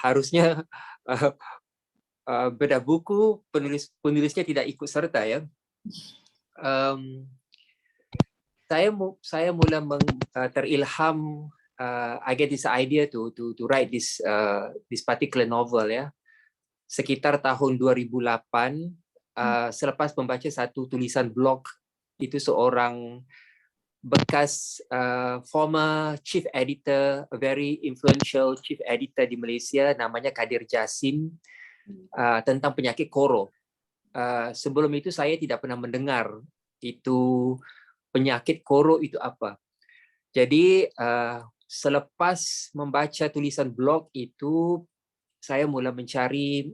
Harusnya bedah buku penulisnya tidak ikut serta ya. Saya mula terilham, I get this idea to write this particular novel ya, sekitar tahun 2008, selepas membaca satu tulisan blog itu seorang bekas former chief editor, a very influential chief editor di Malaysia, namanya Kadir Jasim, tentang penyakit Koro. sebelum itu saya tidak pernah mendengar itu penyakit koro itu apa. Jadi selepas membaca tulisan blog itu, saya mulai mencari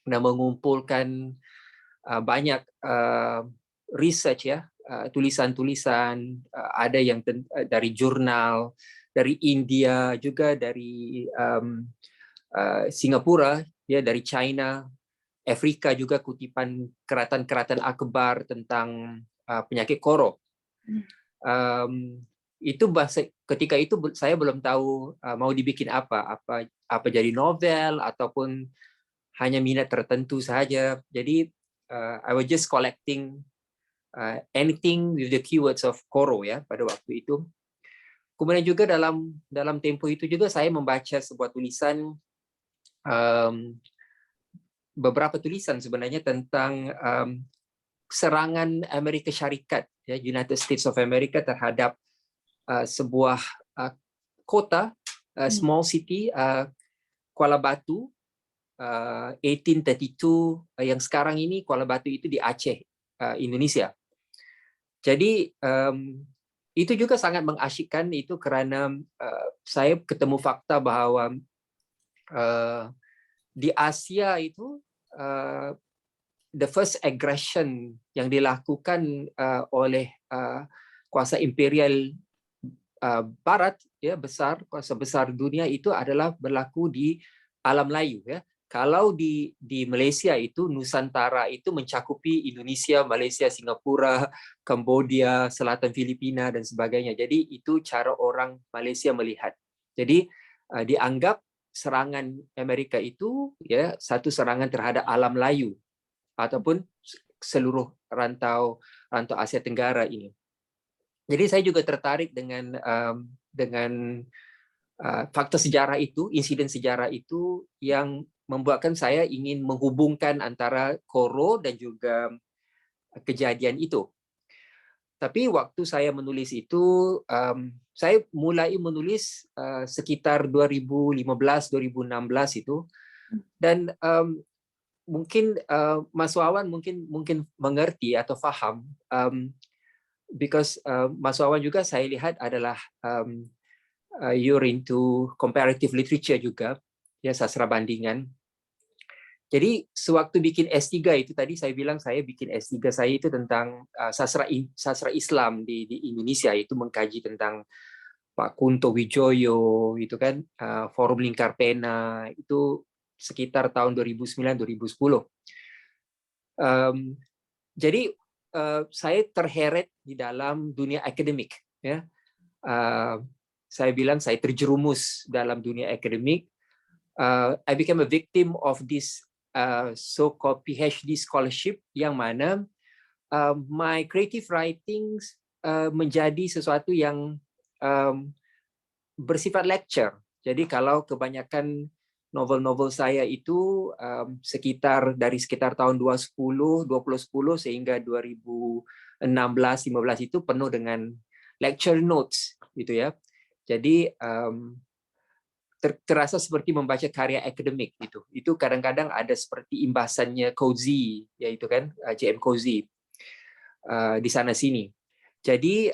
dan mengumpulkan banyak research ya, tulisan-tulisan, ada yang dari jurnal, dari India, juga dari Singapura, ya, dari China, Afrika juga, kutipan keratan-keratan akbar tentang penyakit koro. Itu ketika itu saya belum tahu mau dibikin apa jadi novel ataupun hanya minat tertentu saja. Jadi I was just collecting anything with the keywords of koro ya pada waktu itu. Kemudian juga dalam tempo itu juga saya membaca sebuah tulisan, beberapa tulisan sebenarnya tentang serangan Amerika Syarikat, ya, United States of America terhadap sebuah kota, small city, Kuala Batu, 1832, yang sekarang ini Kuala Batu itu di Aceh, Indonesia. Jadi itu juga sangat mengasyikkan itu karena saya ketemu fakta bahwa di Asia itu the first aggression yang dilakukan oleh kuasa imperial Barat, ya, kuasa besar dunia itu adalah berlaku di alam Melayu, ya. Kalau di Malaysia itu Nusantara itu mencakupi Indonesia, Malaysia, Singapura, Kambodia, Selatan Filipina dan sebagainya. Jadi itu cara orang Malaysia melihat. Jadi dianggap serangan Amerika itu, ya, satu serangan terhadap alam Melayu ataupun seluruh rantau Asia Tenggara ini. Jadi saya juga tertarik dengan fakta sejarah itu, insiden sejarah itu yang membuatkan saya ingin menghubungkan antara koro dan juga kejadian itu. Tapi waktu saya menulis itu, saya mulai menulis sekitar 2015-2016 itu, dan mungkin Mas Wawan mungkin mengerti atau paham, because Mas Wawan juga saya lihat adalah you're into comparative literature juga, ya, sastra bandingan. Jadi sewaktu bikin S3 itu, tadi saya bilang saya bikin S3 saya itu tentang sastra Islam di Indonesia, itu mengkaji tentang Pak Kunto Wijoyo, itu kan, Forum Lingkar Pena, itu sekitar tahun 2009-2010. Jadi saya terheret di dalam dunia akademik, ya. Saya bilang saya terjerumus dalam dunia akademik. I became a victim of this so-called PhD scholarship, yang mana my creative writings menjadi sesuatu yang bersifat lecture. Jadi kalau kebanyakan novel-novel saya itu dari sekitar tahun 2010 sehingga 2016-15 itu penuh dengan lecture notes, gitu ya. Jadi terasa seperti membaca karya akademik gitu. Itu kadang-kadang ada seperti imbasannya Cozy, yaitu kan J.M. Cozy di sana sini. Jadi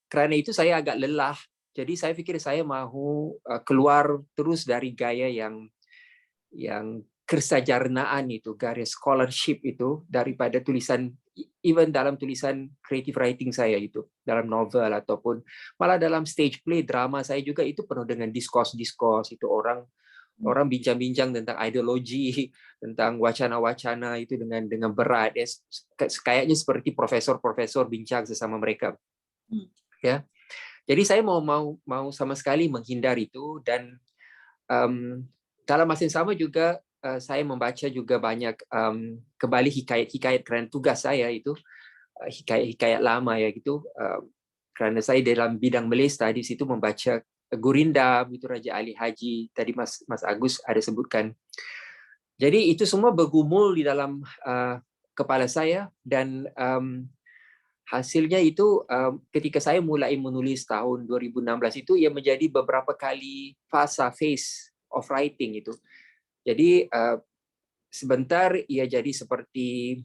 karena itu saya agak lelah. Jadi saya pikir saya mau keluar terus dari gaya yang kersajarnaan itu, gaya scholarship itu, daripada tulisan, even dalam tulisan creative writing saya itu, dalam novel ataupun malah dalam stage play, drama saya juga itu penuh dengan diskurs itu, orang bincang-bincang tentang ideologi, tentang wacana-wacana itu dengan berat, ya, kayaknya seperti profesor-profesor bincang sesama mereka, ya. Jadi saya mau sama sekali menghindar itu, dan dalam masa yang sama juga saya membaca juga banyak kembali hikayat-hikayat karena tugas saya itu hikayat lama, ya gitu, karena saya dalam bidang Melesta di situ membaca Gurindam itu, Raja Ali Haji, tadi Mas Agus ada sebutkan. Jadi itu semua bergumul di dalam kepala saya, dan hasilnya itu ketika saya mulai menulis tahun 2016 itu, ya menjadi beberapa kali phase of writing itu. Jadi sebentar ia jadi seperti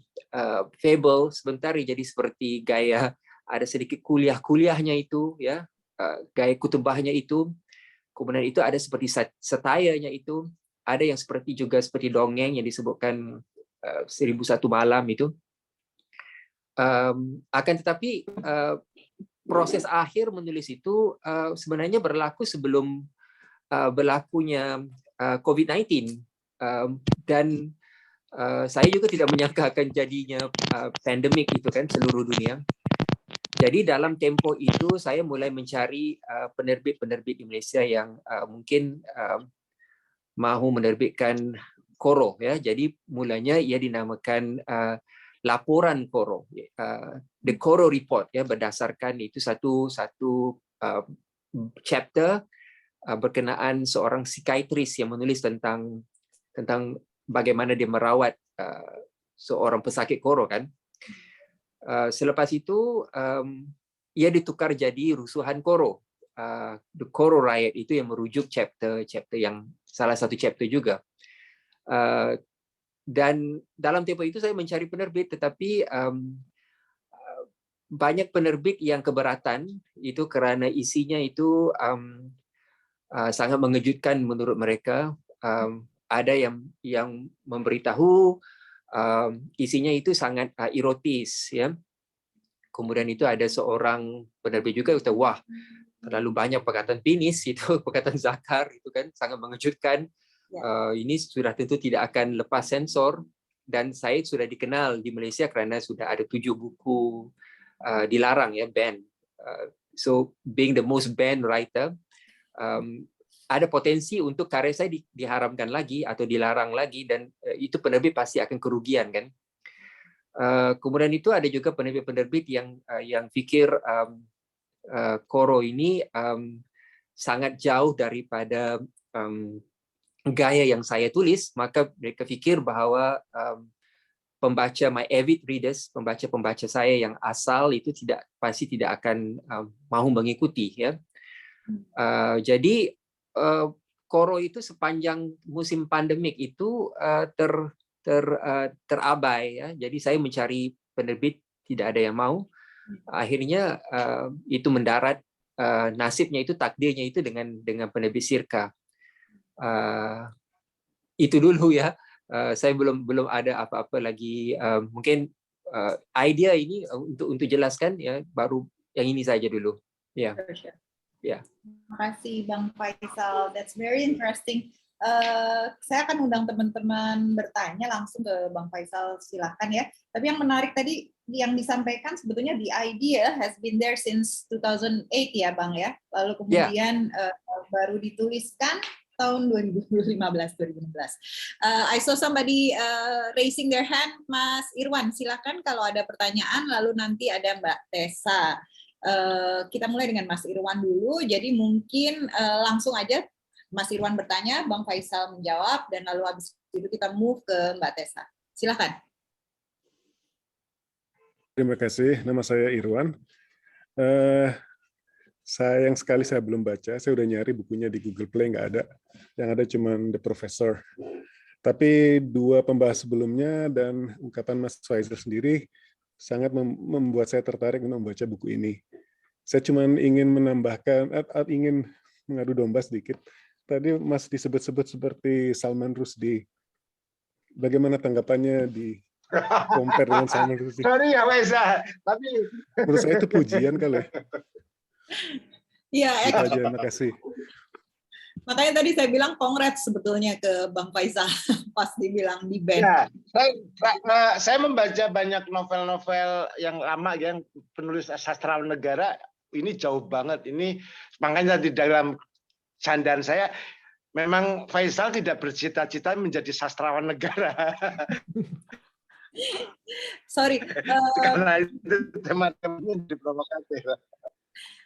fable, sebentar ia jadi seperti gaya ada sedikit kuliahnya itu, ya, gaya kutubahnya itu, kemudian itu ada seperti satayanya itu, ada yang seperti juga seperti dongeng yang disebutkan 1001 malam itu. Akan tetapi proses akhir menulis itu sebenarnya berlaku sebelum berlakunya COVID-19, dan saya juga tidak menyangka akan jadinya pandemik itu kan seluruh dunia. Jadi dalam tempo itu saya mulai mencari penerbit-penerbit di Malaysia yang mungkin mahu menerbitkan Koro, ya. Jadi mulanya ia dinamakan laporan Koro, the Koro Report, ya, berdasarkan itu satu chapter berkenaan seorang psikiatris yang menulis tentang bagaimana dia merawat seorang pesakit Koro, kan. Selepas itu ia ditukar jadi rusuhan Koro, the Koro Riot, itu yang merujuk chapter yang salah satu chapter juga. Dan dalam tempoh itu saya mencari penerbit, tetapi banyak penerbit yang keberatan itu karena isinya itu sangat mengejutkan menurut mereka. Ada yang memberitahu isinya itu sangat erotis, ya. Kemudian itu ada seorang penerbit juga kata, wah, terlalu banyak perkataan penis itu, perkataan zakar itu kan sangat mengejutkan. Ini sudah tentu tidak akan lepas sensor, dan saya sudah dikenal di Malaysia kerana sudah ada 7 buku dilarang, ya, ban. So being the most banned writer, ada potensi untuk karya saya diharamkan lagi atau dilarang lagi, dan itu penerbit pasti akan kerugian, kan. Kemudian itu ada juga penerbit-penerbit yang fikir Koro ini sangat jauh daripada gaya yang saya tulis, maka mereka fikir bahwa pembaca, my avid readers, pembaca saya yang asal itu pasti tidak akan mahu mengikuti, ya. Jadi Koro itu sepanjang musim pandemik itu terabai, ya. Jadi saya mencari penerbit, tidak ada yang mau. Akhirnya itu mendarat, nasibnya itu, takdirnya itu dengan penerbit Sirka. Itu dulu, ya. Saya belum ada apa-apa lagi. Mungkin idea ini untuk jelaskan, ya, baru yang ini saja dulu. Ya. Sure. Ya. Terima kasih Bang Faisal. That's very interesting. Saya akan undang teman-teman bertanya langsung ke Bang Faisal, silakan, ya. Tapi yang menarik tadi yang disampaikan, sebetulnya the idea has been there since 2008, ya Bang, ya. Lalu kemudian baru dituliskan tahun 2015-2016. I saw somebody raising their hand, Mas Irwan. Silakan kalau ada pertanyaan, lalu nanti ada Mbak Tessa. Kita mulai dengan Mas Irwan dulu. Jadi mungkin langsung aja Mas Irwan bertanya, Bang Faisal menjawab, dan lalu habis itu kita move ke Mbak Tessa. Silakan. Terima kasih. Nama saya Irwan. Sayang sekali saya belum baca. Saya udah nyari bukunya di Google Play, nggak ada. Yang ada cuma The Professor. Tapi 2 pembahas sebelumnya dan ungkapan Mas Faisal sendiri sangat membuat saya tertarik untuk membaca buku ini. Saya cuma ingin menambahkan, ingin mengadu domba sedikit. Tadi Mas disebut-sebut seperti Salman Rushdie. Bagaimana tanggapannya di compare dengan Salman Rushdie? Sorry ya Faisal, tapi menurut saya itu pujian kali. Iya, Terima kasih. makanya tadi saya bilang congrats sebetulnya ke Bang Faisal pas dibilang di band. ya, saya membaca banyak novel-novel yang lama, yang penulis sastrawan negara. Ini jauh banget. Ini makanya di dalam candaan saya, memang Faisal tidak bercita-cita menjadi sastrawan negara. Sorry. Karena itu teman-temannya diprovokatif.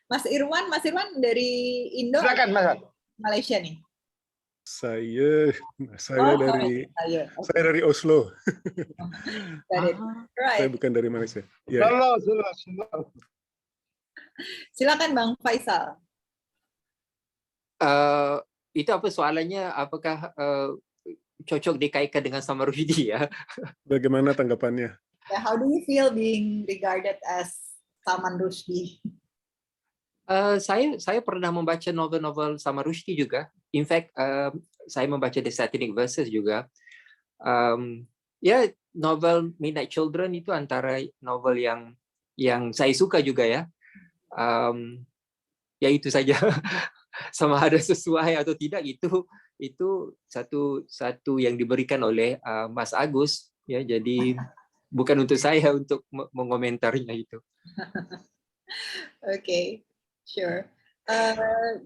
Mas Irwan dari Indo, Silakan, Mas. Malaysia nih. Saya dari Ayo. saya dari Oslo. Right. Saya bukan dari Malaysia. Ya. Silakan Bang Faisal. Itu apa soalannya? Apakah cocok dikaitkan dengan Salman Rushdie ya. Bagaimana tanggapannya? Yeah, how do you feel being regarded as Salman Rushdie? Saya pernah membaca novel-novel Salman Rushdie juga. In fact, saya membaca The Satanic Verses juga. Ya, novel Midnight Children itu antara novel yang saya suka juga ya. Ya itu saja. Sama ada sesuai atau tidak itu satu yang diberikan oleh Mas Agus ya. Jadi bukan untuk saya untuk mengomentarinya itu. Okay, sure.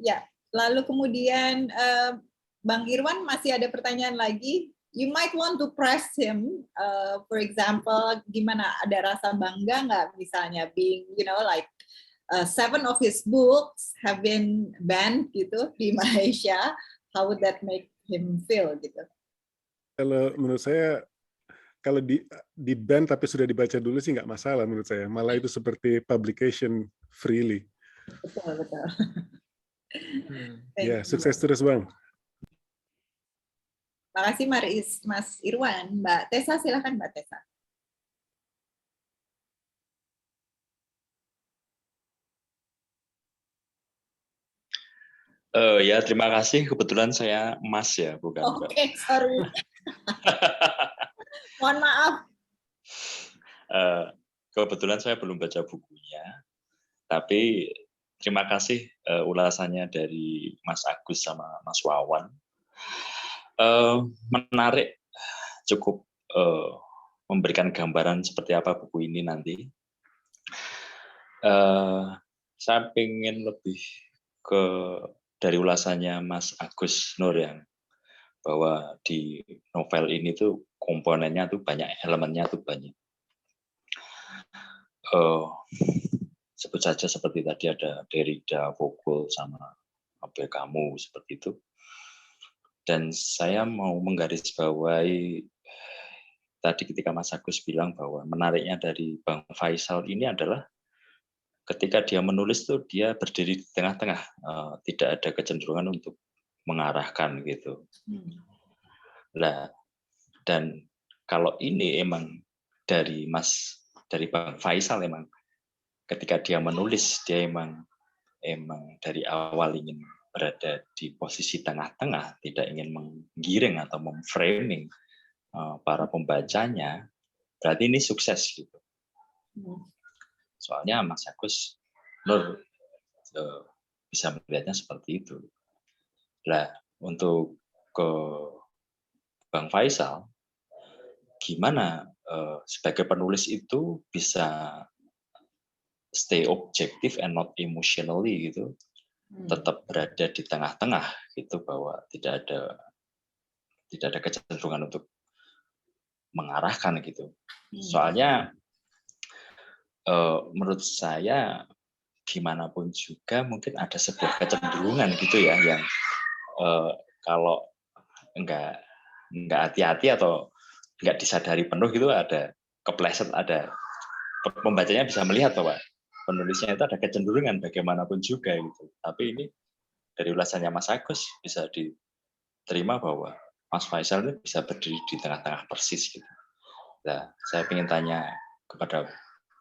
Ya, lalu kemudian Bang Irwan masih ada pertanyaan lagi. You might want to press him, for example, gimana, ada rasa bangga nggak misalnya being, like 7 of his books have been banned gitu di Malaysia. How would that make him feel gitu? Kalau menurut saya, kalau di ban tapi sudah dibaca dulu sih nggak masalah menurut saya. Malah itu seperti publication freely. Betul. Ya, sukses terus Bang. Terima kasih Mas Irwan. Mbak Tessa, silakan Mbak Tessa. Ya, terima kasih. Kebetulan saya Mas ya, bukan Mbak. Oke, sorry. Mohon maaf. Kebetulan saya belum baca bukunya, tapi terima kasih ulasannya dari Mas Agus sama Mas Wawan. Menarik, cukup memberikan gambaran seperti apa buku ini nanti. Saya ingin lebih dari ulasannya Mas Agus Nur yang bahwa di novel ini tuh komponennya tuh banyak, elemennya tuh banyak. Sebut saja seperti tadi ada Derrida, Foucault, sama Abel Camus seperti itu. Dan saya mau menggarisbawahi tadi ketika Mas Agus bilang bahwa menariknya dari Bang Faisal ini adalah ketika dia menulis tuh dia berdiri di tengah-tengah, tidak ada kecenderungan untuk mengarahkan gitu. Nah, dan kalau ini emang dari Bang Faisal emang ketika dia menulis dia emang dari awal ingin berada di posisi tengah-tengah, tidak ingin menggiring atau memframing para pembacanya, berarti ini sukses gitu. Soalnya Mas Agus Nur bisa melihatnya seperti itu. Nah, untuk ke Bang Faisal, gimana sebagai penulis itu bisa stay objective and not emotionally gitu, tetap berada di tengah-tengah gitu, bahwa tidak ada kecenderungan untuk mengarahkan gitu. Soalnya menurut saya gimana pun juga mungkin ada sebuah kecenderungan gitu ya yang kalau enggak hati-hati atau enggak disadari penuh gitu, ada kepleset, ada pembacanya bisa melihat bahwa penulisnya itu ada kecenderungan bagaimanapun juga gitu. Tapi ini dari ulasannya Mas Agus bisa diterima bahwa Mas Faisal itu bisa berdiri di tengah-tengah persis gitu. Nah, saya ingin tanya kepada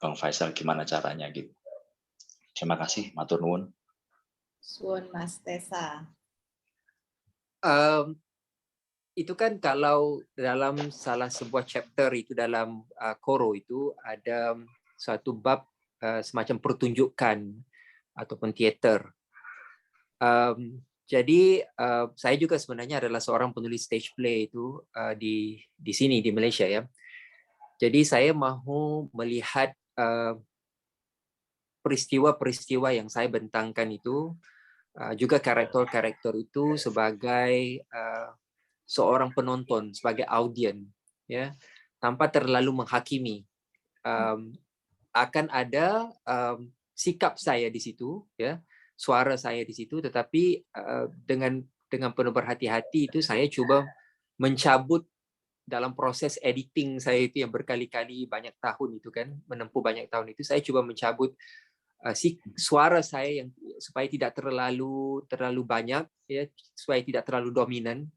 Bang Faisal gimana caranya gitu. Terima kasih, matur nuwun. Suwun Mas Tessa. Itu kan kalau dalam salah sebuah chapter itu dalam Koro itu ada suatu bab semacam pertunjukan ataupun teater. Jadi saya juga sebenarnya adalah seorang penulis stage play itu di sini di Malaysia ya. Jadi saya mahu melihat peristiwa-peristiwa yang saya bentangkan itu, juga karakter-karakter itu sebagai seorang penonton, sebagai audien, ya, tanpa terlalu menghakimi. Akan ada sikap saya di situ, ya, suara saya di situ, tetapi dengan penuh berhati-hati itu saya coba mencabut dalam proses editing saya itu yang berkali-kali banyak tahun itu kan, menempuh banyak tahun itu, saya coba mencabut suara saya yang supaya tidak terlalu banyak ya, supaya tidak terlalu dominan,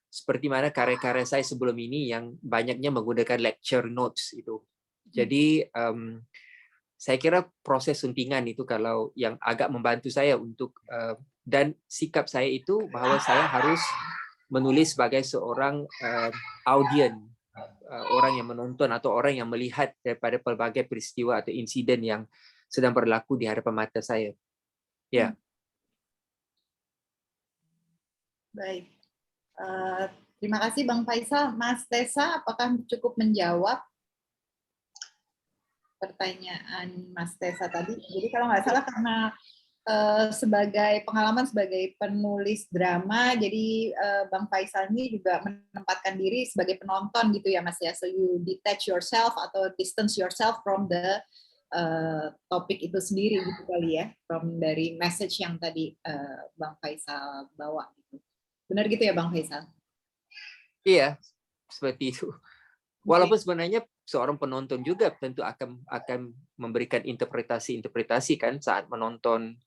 seperti mana karya-karya saya sebelum ini yang banyaknya menggunakan lecture notes itu. Jadi saya kira proses suntingan itu kalau yang agak membantu saya untuk dan sikap saya itu bahwa saya harus menulis sebagai seorang audien, orang yang menonton atau orang yang melihat daripada pelbagai peristiwa atau insiden yang sedang berlaku di hadapan mata saya. Ya. Baik. Terima kasih Bang Faisal. Mas Tessa, apakah cukup menjawab pertanyaan Mas Tessa tadi? Jadi kalau nggak salah karena sebagai pengalaman sebagai penulis drama, jadi Bang Faisal ini juga menempatkan diri sebagai penonton gitu ya Mas ya. So you detach yourself atau distance yourself from the topik itu sendiri gitu kali ya, from dari message yang tadi Bang Faisal bawa gitu. Benar gitu ya Bang Faisal? Iya, seperti itu. Walaupun sebenarnya seorang penonton juga tentu akan memberikan interpretasi kan saat menonton,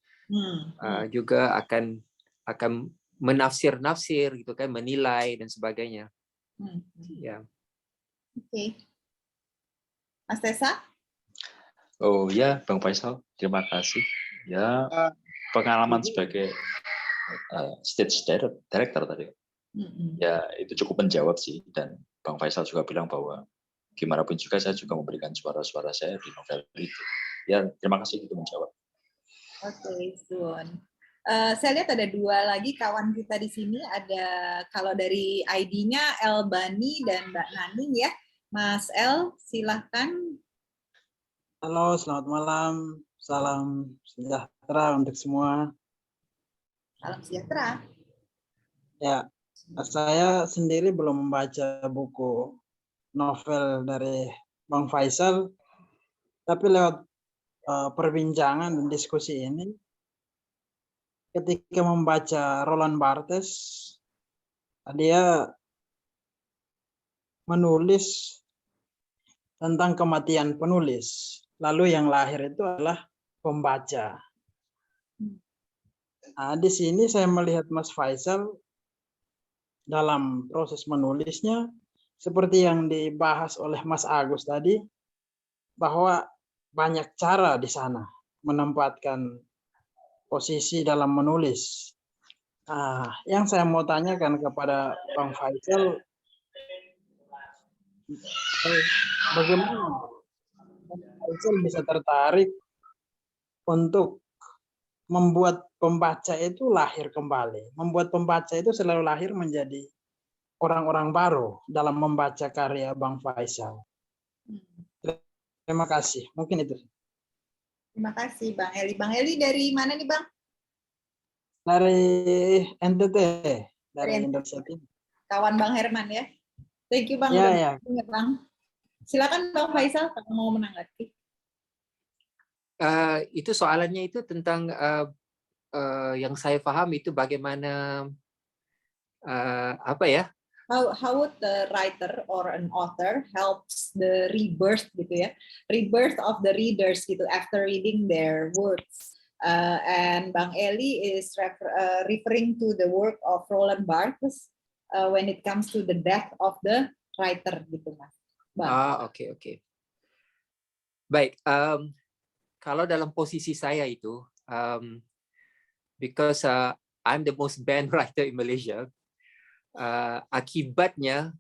juga akan menafsir gitu kan, menilai dan sebagainya. Ya. Oke. Mas Tessa? Oh ya, Bang Faisal, terima kasih. Ya, pengalaman sebagai stage director tadi. Ya, itu cukup menjawab sih. Dan Bang Faisal juga bilang bahwa gimana pun juga saya juga memberikan suara-suara saya di novel itu. Ya, terima kasih itu menjawab. Oke, Sun. Saya lihat ada dua lagi kawan kita di sini. Ada kalau dari ID-nya Elbani dan Mbak Naning ya. Mas El, silahkan. Halo, selamat malam. Salam sejahtera untuk semua. Salam sejahtera. Ya, saya sendiri belum membaca buku novel dari Bang Faisal, tapi lewat perbincangan dan diskusi ini, ketika membaca Roland Barthes, dia menulis tentang kematian penulis. Lalu yang lahir itu adalah pembaca. Nah, di sini saya melihat Mas Faisal dalam proses menulisnya, seperti yang dibahas oleh Mas Agus tadi, bahwa banyak cara di sana menempatkan posisi dalam menulis. Nah, yang saya mau tanyakan kepada Bang Faisal, bagaimana Faisal bisa tertarik untuk membuat pembaca itu lahir kembali. Membuat pembaca itu selalu lahir menjadi orang-orang baru dalam membaca karya Bang Faisal. Terima kasih. Mungkin itu. Terima kasih Bang Eli. Bang Eli dari mana nih Bang? Dari NTT, dari Indonesia Timur. Kawan Bang Herman ya. Thank you Bang. Ya. Bang. Silakan Bang Faisal kalau mau menanggapi. Itu soalannya itu tentang yang saya paham itu bagaimana apa ya? How would the writer or an author helps the rebirth gitu ya, rebirth of the readers gitu after reading their works. And Bang Eli is referring to the work of Roland Barthes when it comes to the death of the writer gitu Mas. Oke. Baik, kalau dalam posisi saya itu, because I'm the most banned writer in Malaysia, akibatnya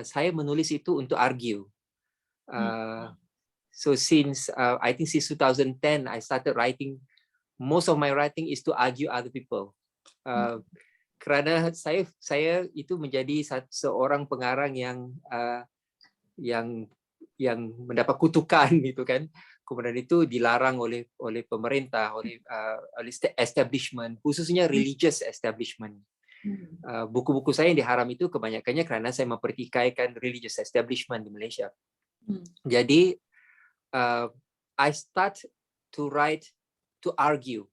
saya menulis itu untuk argue. So since I think since 2010 I started writing. Most of my writing is to argue other people. Karena saya itu menjadi seorang pengarang yang mendapat kutukan gitu kan. Kemudian itu dilarang oleh pemerintah, oleh establishment, khususnya religious establishment. Buku-buku saya yang diharam itu kebanyakannya karena saya mempertikaikan religious establishment di Malaysia. Jadi I start to write to argue.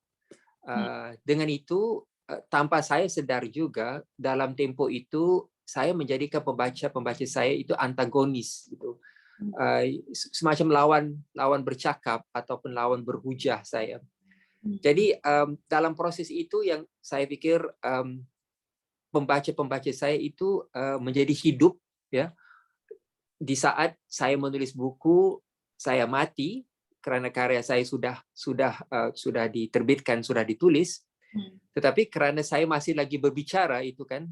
Dengan itu tanpa saya sadar juga dalam tempo itu saya menjadikan pembaca saya itu antagonis gitu. Semacam lawan bercakap ataupun lawan berhujah saya. Jadi dalam proses itu yang saya pikir pembaca-pembaca saya itu menjadi hidup, ya. Di saat saya menulis buku, saya mati karena karya saya sudah diterbitkan, sudah ditulis. Tetapi karena saya masih lagi berbicara itu kan,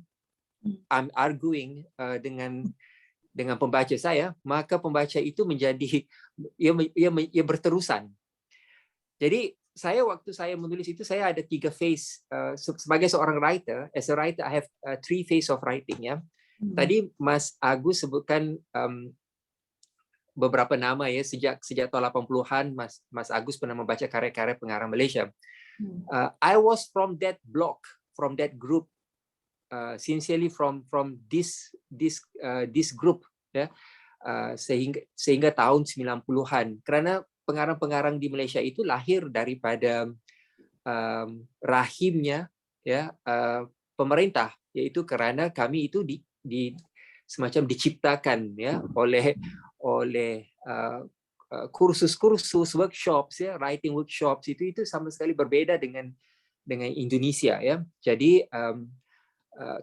I'm arguing dengan pembaca saya, maka pembaca itu menjadi ia berterusan. Jadi waktu saya menulis itu saya ada 3 phase sebagai seorang writer. As a writer, I have 3 phase of writing, ya. Tadi Mas Agus sebutkan beberapa nama, ya, sejak tahun 80-an Mas Agus pernah membaca karya-karya pengarang Malaysia. I was from that block, from that group, sincerely from this group, ya, sehingga tahun 90-an. Karena pengarang-pengarang di Malaysia itu lahir daripada rahimnya, ya, pemerintah, yaitu karena kami itu semacam diciptakan, ya, oleh kursus-kursus, workshops, ya, writing workshops itu sama sekali berbeda dengan Indonesia, ya. Jadi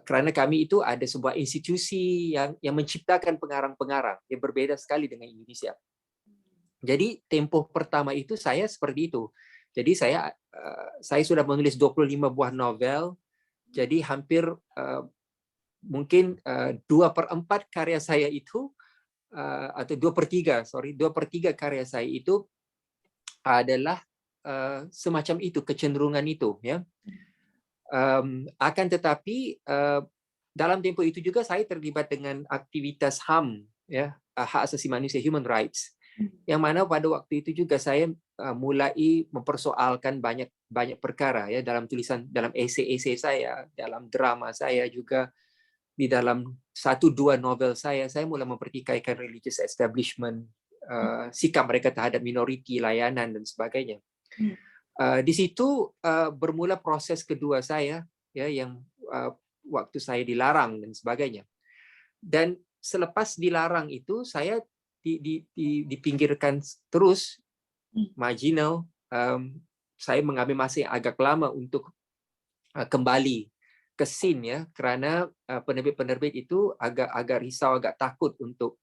karena kami itu ada sebuah institusi yang menciptakan pengarang-pengarang yang berbeda sekali dengan Indonesia. Jadi tempo pertama itu saya seperti itu. Jadi saya sudah menulis 25 buah novel. Jadi hampir mungkin 2/4 karya saya itu atau 2/3 karya saya itu adalah semacam itu, kecenderungan itu, ya. Akan tetapi dalam tempo itu juga saya terlibat dengan aktivitas HAM, ya, hak asasi manusia, human rights, yang mana pada waktu itu juga saya mulai mempersoalkan banyak perkara, ya, dalam tulisan, dalam esai saya, dalam drama saya juga. Di dalam 1-2 novel saya mulai mempertikaikan religious establishment, sikap mereka terhadap minoriti, layanan, dan sebagainya. Di situ bermula proses kedua saya, ya, yang waktu saya dilarang dan sebagainya. Dan selepas dilarang itu saya dipinggirkan terus, marginal. Saya mengambil masa yang agak lama untuk kembali ke scene, ya, karena penerbit-penerbit itu agak risau, agak takut untuk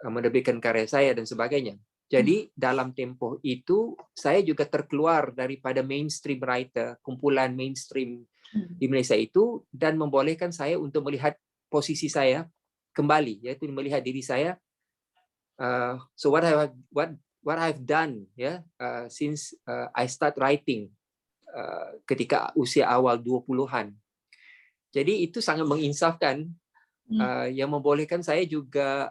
menerbitkan karya saya dan sebagainya. Jadi dalam tempo itu saya juga terkeluar daripada mainstream writer, kumpulan mainstream di Malaysia itu, dan membolehkan saya untuk melihat posisi saya kembali, yaitu melihat diri saya. So what I've done, ya, since I start writing ketika usia awal 20-an. Jadi itu sangat menginsafkan, yang membolehkan saya juga,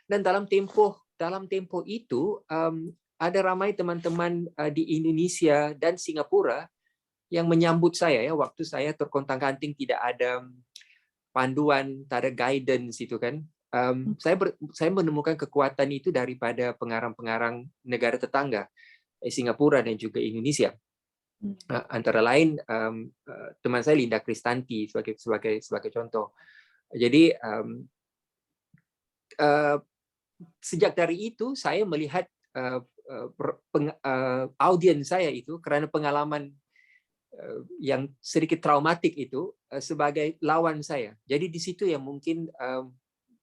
dan dalam tempo itu ada ramai teman-teman di Indonesia dan Singapura yang menyambut saya, ya, waktu saya terkontang-kanting, tidak ada panduan, tak ada guidance itu kan. Saya menemukan kekuatan itu daripada pengarang-pengarang negara tetangga, Singapura dan juga Indonesia. Antara lain teman saya Linda Kristanti sebagai contoh. Jadi sejak dari itu saya melihat audiens saya itu, karena pengalaman yang sedikit traumatik itu, sebagai lawan saya. Jadi di situ yang mungkin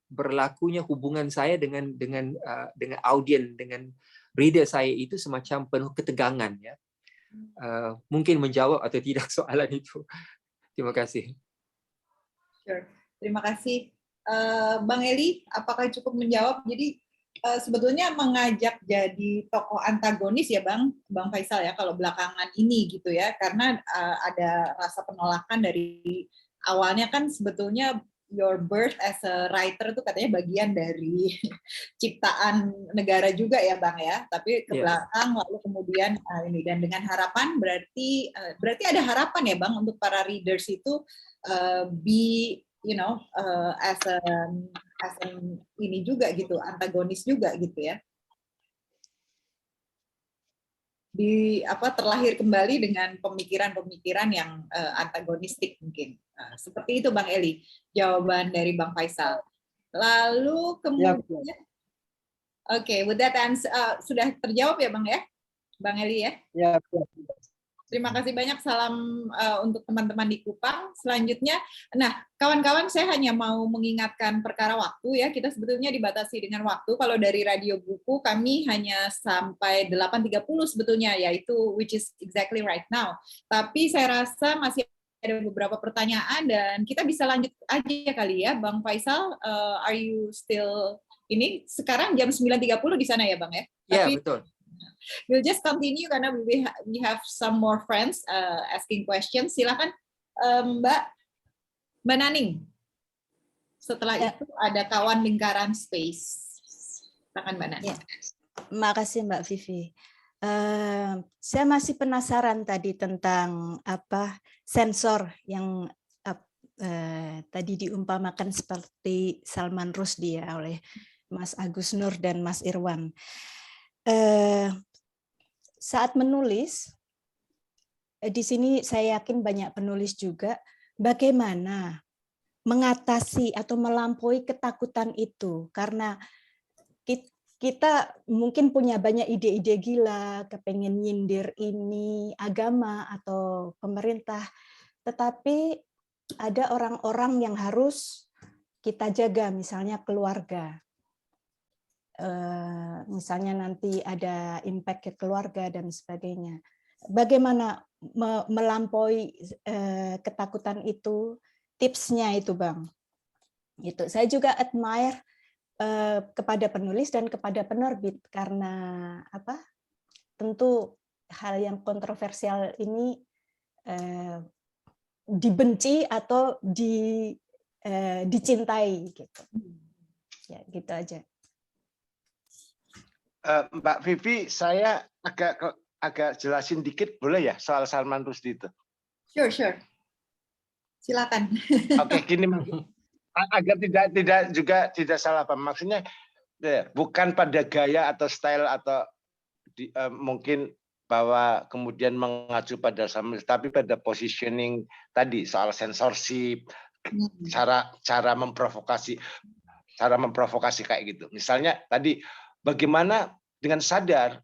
berlakunya hubungan saya dengan audiens, dengan reader saya itu semacam penuh ketegangan, ya. Mungkin menjawab atau tidak soalan itu. Terima kasih. Sure. Terima kasih. Bang Eli, apakah cukup menjawab? Jadi sebetulnya mengajak jadi tokoh antagonis, ya Bang Faisal, ya, kalau belakangan ini gitu, ya, karena ada rasa penolakan dari awalnya kan. Sebetulnya your birth as a writer itu katanya bagian dari ciptaan negara juga, ya Bang, ya, tapi ke belakang lalu kemudian ini, dan dengan harapan berarti ada harapan, ya Bang, untuk para readers itu as ini juga gitu, antagonis juga gitu, ya, terlahir kembali dengan pemikiran-pemikiran yang antagonistik mungkin. Seperti itu Bang Eli, jawaban dari Bang Faisal. Lalu kemudian, Oke, with that answer, sudah terjawab, ya Bang, ya, Bang Eli, ya? Ya. Terima kasih banyak, salam untuk teman-teman di Kupang. Selanjutnya, nah kawan-kawan saya hanya mau mengingatkan perkara waktu ya, kita sebetulnya dibatasi dengan waktu. Kalau dari Radio Buku kami hanya sampai 8.30 sebetulnya, yaitu which is exactly right now. Tapi saya rasa masih ada beberapa pertanyaan dan kita bisa lanjut aja kali ya, Bang Faisal. Are you still ini sekarang jam 9.30 di sana ya, Bang ya? Ya, Tapi betul. we'll just continue karena we have some more friends asking questions. Silakan Mbak Naning. Setelah itu ada kawan lingkaran space. Silakan Mbak Naning. Ya. Makasih Mbak Vivi. Saya masih penasaran tadi tentang apa sensor yang tadi diumpamakan seperti Salman Rushdie ya oleh Mas Agus Nur dan Mas Irwan. Saat menulis, di sini saya yakin banyak penulis juga, bagaimana mengatasi atau melampaui ketakutan itu. Karena kita mungkin punya banyak ide-ide gila, kepengen nyindir ini, agama atau pemerintah, tetapi ada orang-orang yang harus kita jaga, misalnya keluarga. Misalnya nanti ada impact ke keluarga dan sebagainya. Bagaimana melampaui ketakutan itu? Tipsnya itu, Bang. Itu. Saya juga admire kepada penulis dan kepada penerbit karena apa? Tentu hal yang kontroversial ini dibenci atau dicintai gitu. Ya, gitu aja. Mbak Vivi, saya agak jelasin dikit boleh ya soal Salman Rushdie itu? Sure. Silakan. Oke, gini agar tidak salah paham. Maksudnya bukan pada gaya atau style atau mungkin bahwa kemudian mengacu pada Salman, tapi pada positioning tadi soal censorship, cara memprovokasi kayak gitu. Misalnya tadi bagaimana dengan sadar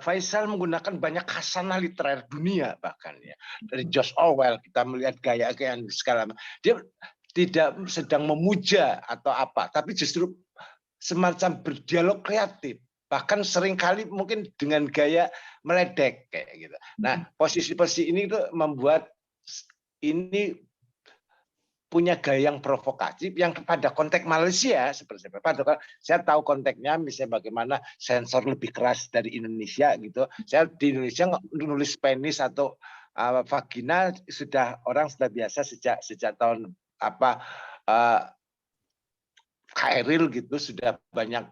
Faisal menggunakan banyak khasanah literer dunia bahkan ya. Dari George Orwell kita melihat gaya-gaya segala macam. Dia tidak sedang memuja atau apa, tapi justru semacam berdialog kreatif. Bahkan seringkali mungkin dengan gaya meledek kayak gitu. Nah, posisi-posisi ini tuh membuat ini punya gaya yang provokatif yang pada konteks Malaysia seperti saya tahu konteksnya misalnya bagaimana sensor lebih keras dari Indonesia gitu. Saya di Indonesia nulis penis atau vagina orang sudah biasa sejak tahun Khairil gitu sudah banyak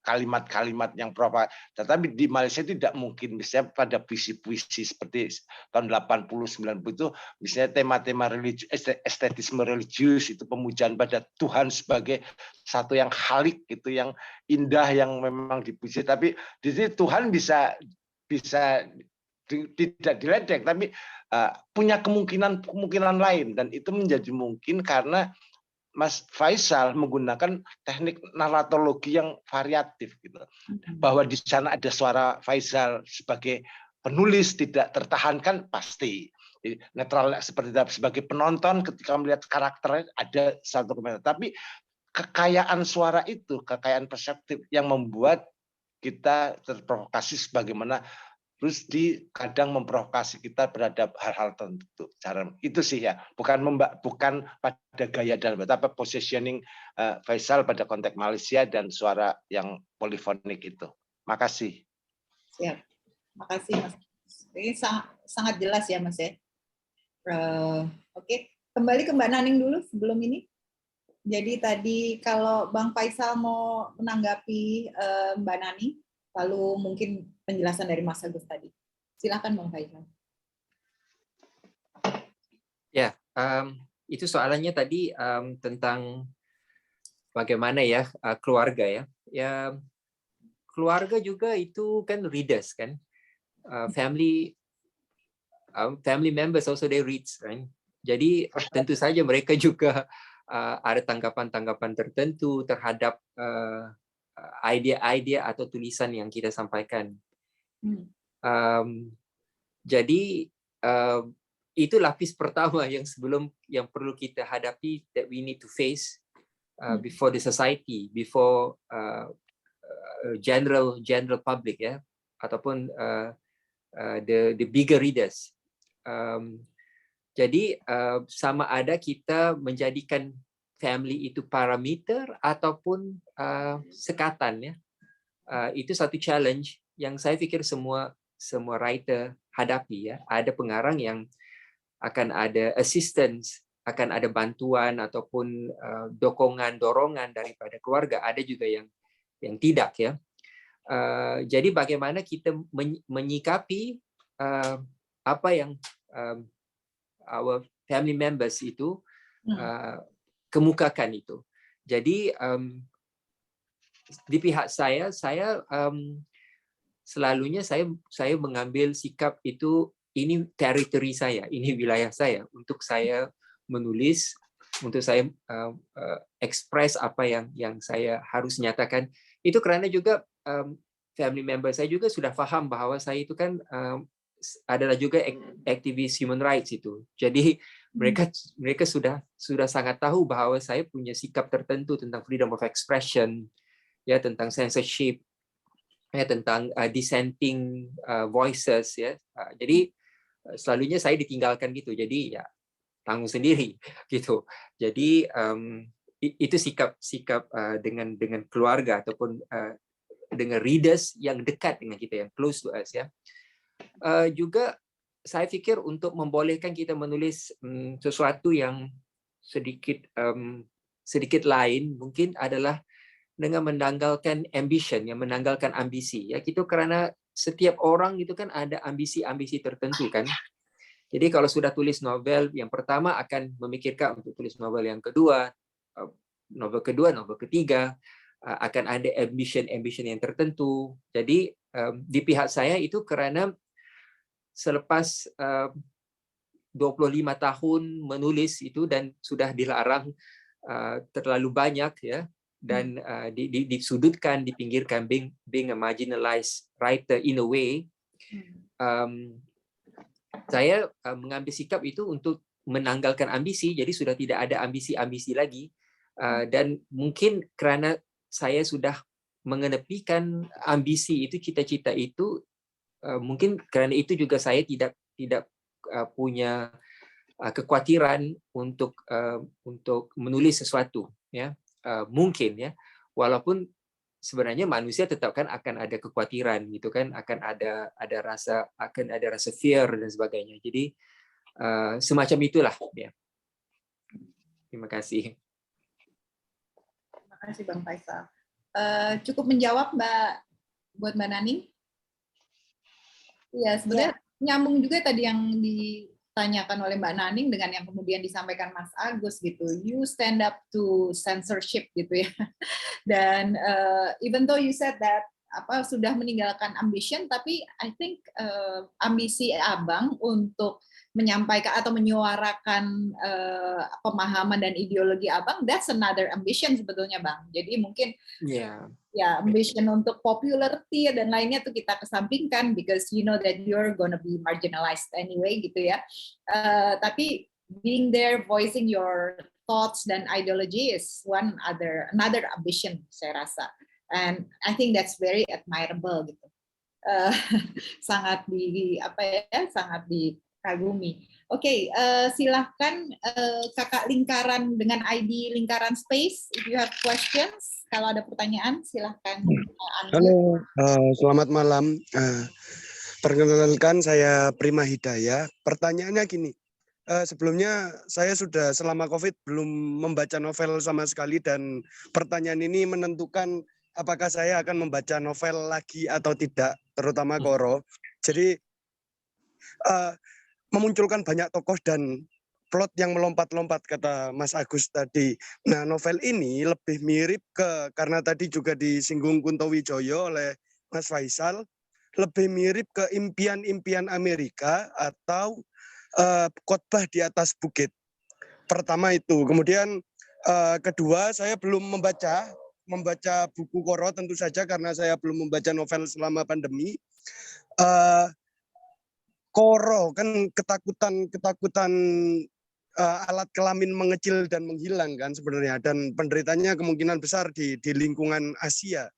kalimat-kalimat yang provokatif. Tetapi di Malaysia tidak mungkin misalnya pada puisi-puisi seperti tahun 80-90 itu misalnya tema-tema estetisme religius itu pemujaan pada Tuhan sebagai satu yang khalik gitu, yang indah, yang memang dipuji. Tapi di sini Tuhan bisa tidak diledek, tapi punya kemungkinan lain, dan itu menjadi mungkin karena Mas Faisal menggunakan teknik narratologi yang variatif gitu. Bahwa di sana ada suara Faisal sebagai penulis tidak tertahankan pasti. Jadi, netral sebagai penonton ketika melihat karakternya ada satu komentar. Tapi kekayaan suara itu, kekayaan perseptif yang membuat kita terprovokasi sebagaimana Rushdie kadang memprovokasi kita terhadap hal-hal tertentu. Cara itu sih ya, bukan pada gaya dalam, tapi positioning Faisal pada konteks Malaysia dan suara yang polifonik itu. Makasih. Siap. Makasih Mas. Ini sangat jelas ya Mas ya. Oke, kembali ke Mbak Naning dulu sebelum ini. Jadi tadi kalau Bang Faisal mau menanggapi Mbak Naning, lalu mungkin penjelasan dari Mas Agus tadi. Silakan Bang Faisal. Ya, itu soalannya tadi tentang bagaimana ya keluarga ya. Ya, keluarga juga itu kan readers kan. Family members also they read kan. Jadi tentu saja mereka juga ada tanggapan-tanggapan tertentu terhadap idea-idea atau tulisan yang kita sampaikan. Jadi itu lapis pertama yang perlu kita hadapi, that we need to face before the society, before general public, ya, ataupun the bigger readers. Jadi sama ada kita menjadikan family itu parameter ataupun sekatan, ya. Itu satu challenge yang saya pikir semua writer hadapi, ya. Ada pengarang yang akan ada assistance, akan ada bantuan ataupun dorongan daripada keluarga. Ada juga yang tidak, ya. Jadi bagaimana kita menyikapi apa yang our family members itu kemukakan itu. Jadi di pihak saya selalunya saya mengambil sikap itu, ini teritori saya, ini wilayah saya, untuk saya menulis, untuk saya express apa yang saya harus nyatakan. Itu karena juga family member saya juga sudah paham bahwa saya itu kan adalah juga aktivis human rights itu. Jadi mereka sudah sangat tahu bahwa saya punya sikap tertentu tentang freedom of expression, ya, tentang censorship, ya, tentang dissenting voices, ya. Jadi selalunya saya ditinggalkan gitu. Jadi ya tanggung sendiri gitu. Jadi itu sikap dengan keluarga ataupun dengan readers yang dekat dengan kita, yang close to us, ya. Juga saya pikir untuk membolehkan kita menulis sesuatu yang sedikit lain mungkin adalah dengan menanggalkan ambition, yang menanggalkan ambisi, ya. Itu karena setiap orang itu kan ada ambisi tertentu, kan. Jadi kalau sudah tulis novel yang pertama, akan memikirkan untuk tulis novel yang kedua, novel ketiga, akan ada ambition yang tertentu. Jadi di pihak saya itu karena selepas 25 tahun menulis itu dan sudah dilarang terlalu banyak, ya, dan disudutkan, dipinggirkan, being a marginalized writer in a way, saya mengambil sikap itu untuk menanggalkan ambisi. Jadi sudah tidak ada ambisi lagi, dan mungkin karena saya sudah mengenepikan ambisi itu, cita-cita itu, mungkin karena itu juga saya tidak punya kekhawatiran untuk menulis sesuatu, ya. Mungkin, ya, walaupun sebenarnya manusia tetap kan akan ada kekhawatiran gitu kan, akan ada rasa fear dan sebagainya. Jadi semacam itulah, ya. Terima kasih. Terima kasih Bang Faisal. Cukup menjawab buat Mbak Naning? Iya, sebenarnya nyambung juga tadi yang ditanyakan oleh Mbak Naning dengan yang kemudian disampaikan Mas Agus gitu. You stand up to censorship gitu, ya. Dan even though you said that sudah meninggalkan ambition, tapi I think ambisi Abang untuk menyampaikan atau menyuarakan pemahaman dan ideologi Abang, that's another ambition sebetulnya, Bang. Jadi mungkin ya ambition untuk popularity dan lainnya tuh kita kesampingkan, because you know that you're gonna be marginalized anyway gitu, ya. Tapi being there, voicing your thoughts dan ideology is another ambition, saya rasa. And I think that's very admirable gitu. Sangat sangat dikagumi. Oke, silahkan Kakak Lingkaran dengan ID Lingkaran Space, if you have questions. Kalau ada pertanyaan, silahkan. Halo, selamat malam. Perkenalkan, saya Prima Hidayah. Pertanyaannya gini, sebelumnya saya sudah selama COVID belum membaca novel sama sekali, dan pertanyaan ini menentukan apakah saya akan membaca novel lagi atau tidak, terutama Koro. Jadi memunculkan banyak tokoh dan plot yang melompat-lompat, kata Mas Agus tadi. Nah, novel ini lebih mirip karena tadi juga disinggung Kunto Wijoyo oleh Mas Faisal, lebih mirip ke impian-impian Amerika atau khotbah di atas bukit. Pertama itu. Kemudian kedua, saya belum membaca buku Koro tentu saja karena saya belum membaca novel selama pandemi. koro kan ketakutan alat kelamin mengecil dan menghilang kan sebenarnya, dan penderitanya kemungkinan besar di lingkungan Asia.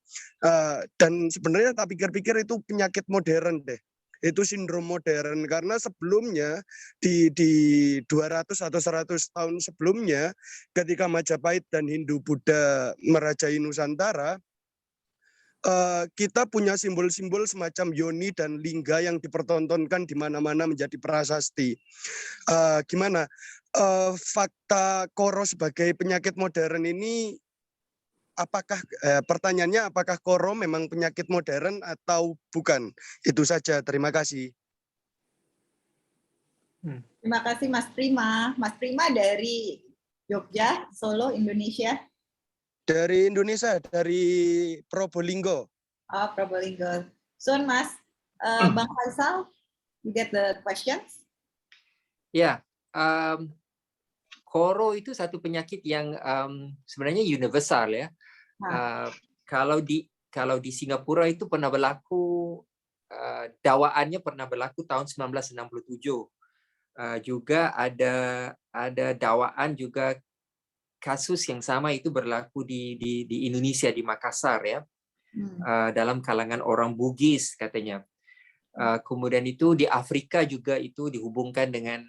Dan sebenarnya tak pikir-pikir itu penyakit modern deh. Itu sindrom modern karena sebelumnya di 200 atau 100 tahun sebelumnya ketika Majapahit dan Hindu Buddha merajai Nusantara, kita punya simbol-simbol semacam yoni dan lingga yang dipertontonkan di mana-mana menjadi prasasti. Gimana fakta koro sebagai penyakit modern ini? Apakah pertanyaannya apakah koro memang penyakit modern atau bukan? Itu saja. Terima kasih. Terima kasih Mas Prima. Mas Prima dari Jogja, Solo, Indonesia. Dari Indonesia, dari Probolinggo. Oh, Probolinggo. Soon, Mas. Bang Faisal, you get the questions? Ya, koro itu satu penyakit yang sebenarnya universal ya. Kalau di Singapura itu pernah berlaku, dakwaannya pernah berlaku tahun 1967. Juga ada dakwaan juga kasus yang sama itu berlaku di Indonesia, di Makassar ya, dalam kalangan orang Bugis katanya. Kemudian itu di Afrika juga itu dihubungkan dengan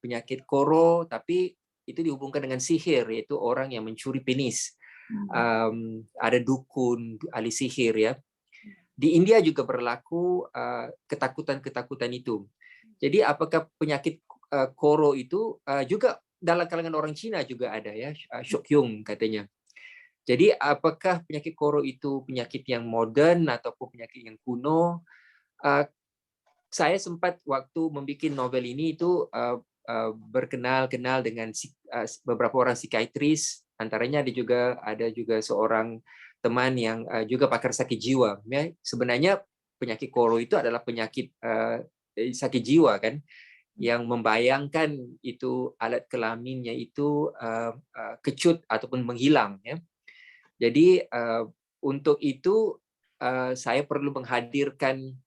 penyakit koro, tapi itu dihubungkan dengan sihir, yaitu orang yang mencuri penis. Ada dukun, ahli sihir ya. Di India juga berlaku ketakutan-ketakutan itu. Jadi apakah penyakit koro itu juga dalam kalangan orang Cina juga ada ya, Shokyung katanya. Jadi apakah penyakit koro itu penyakit yang modern ataupun penyakit yang kuno? Saya sempat waktu membuat novel ini itu berkenal dengan beberapa orang psikiatris, antaranya ada juga seorang teman yang juga pakar sakit jiwa. Ya, sebenarnya penyakit koro itu adalah penyakit sakit jiwa kan, yang membayangkan itu alat kelaminnya itu kecut ataupun menghilang ya. Jadi untuk itu saya perlu menghadirkan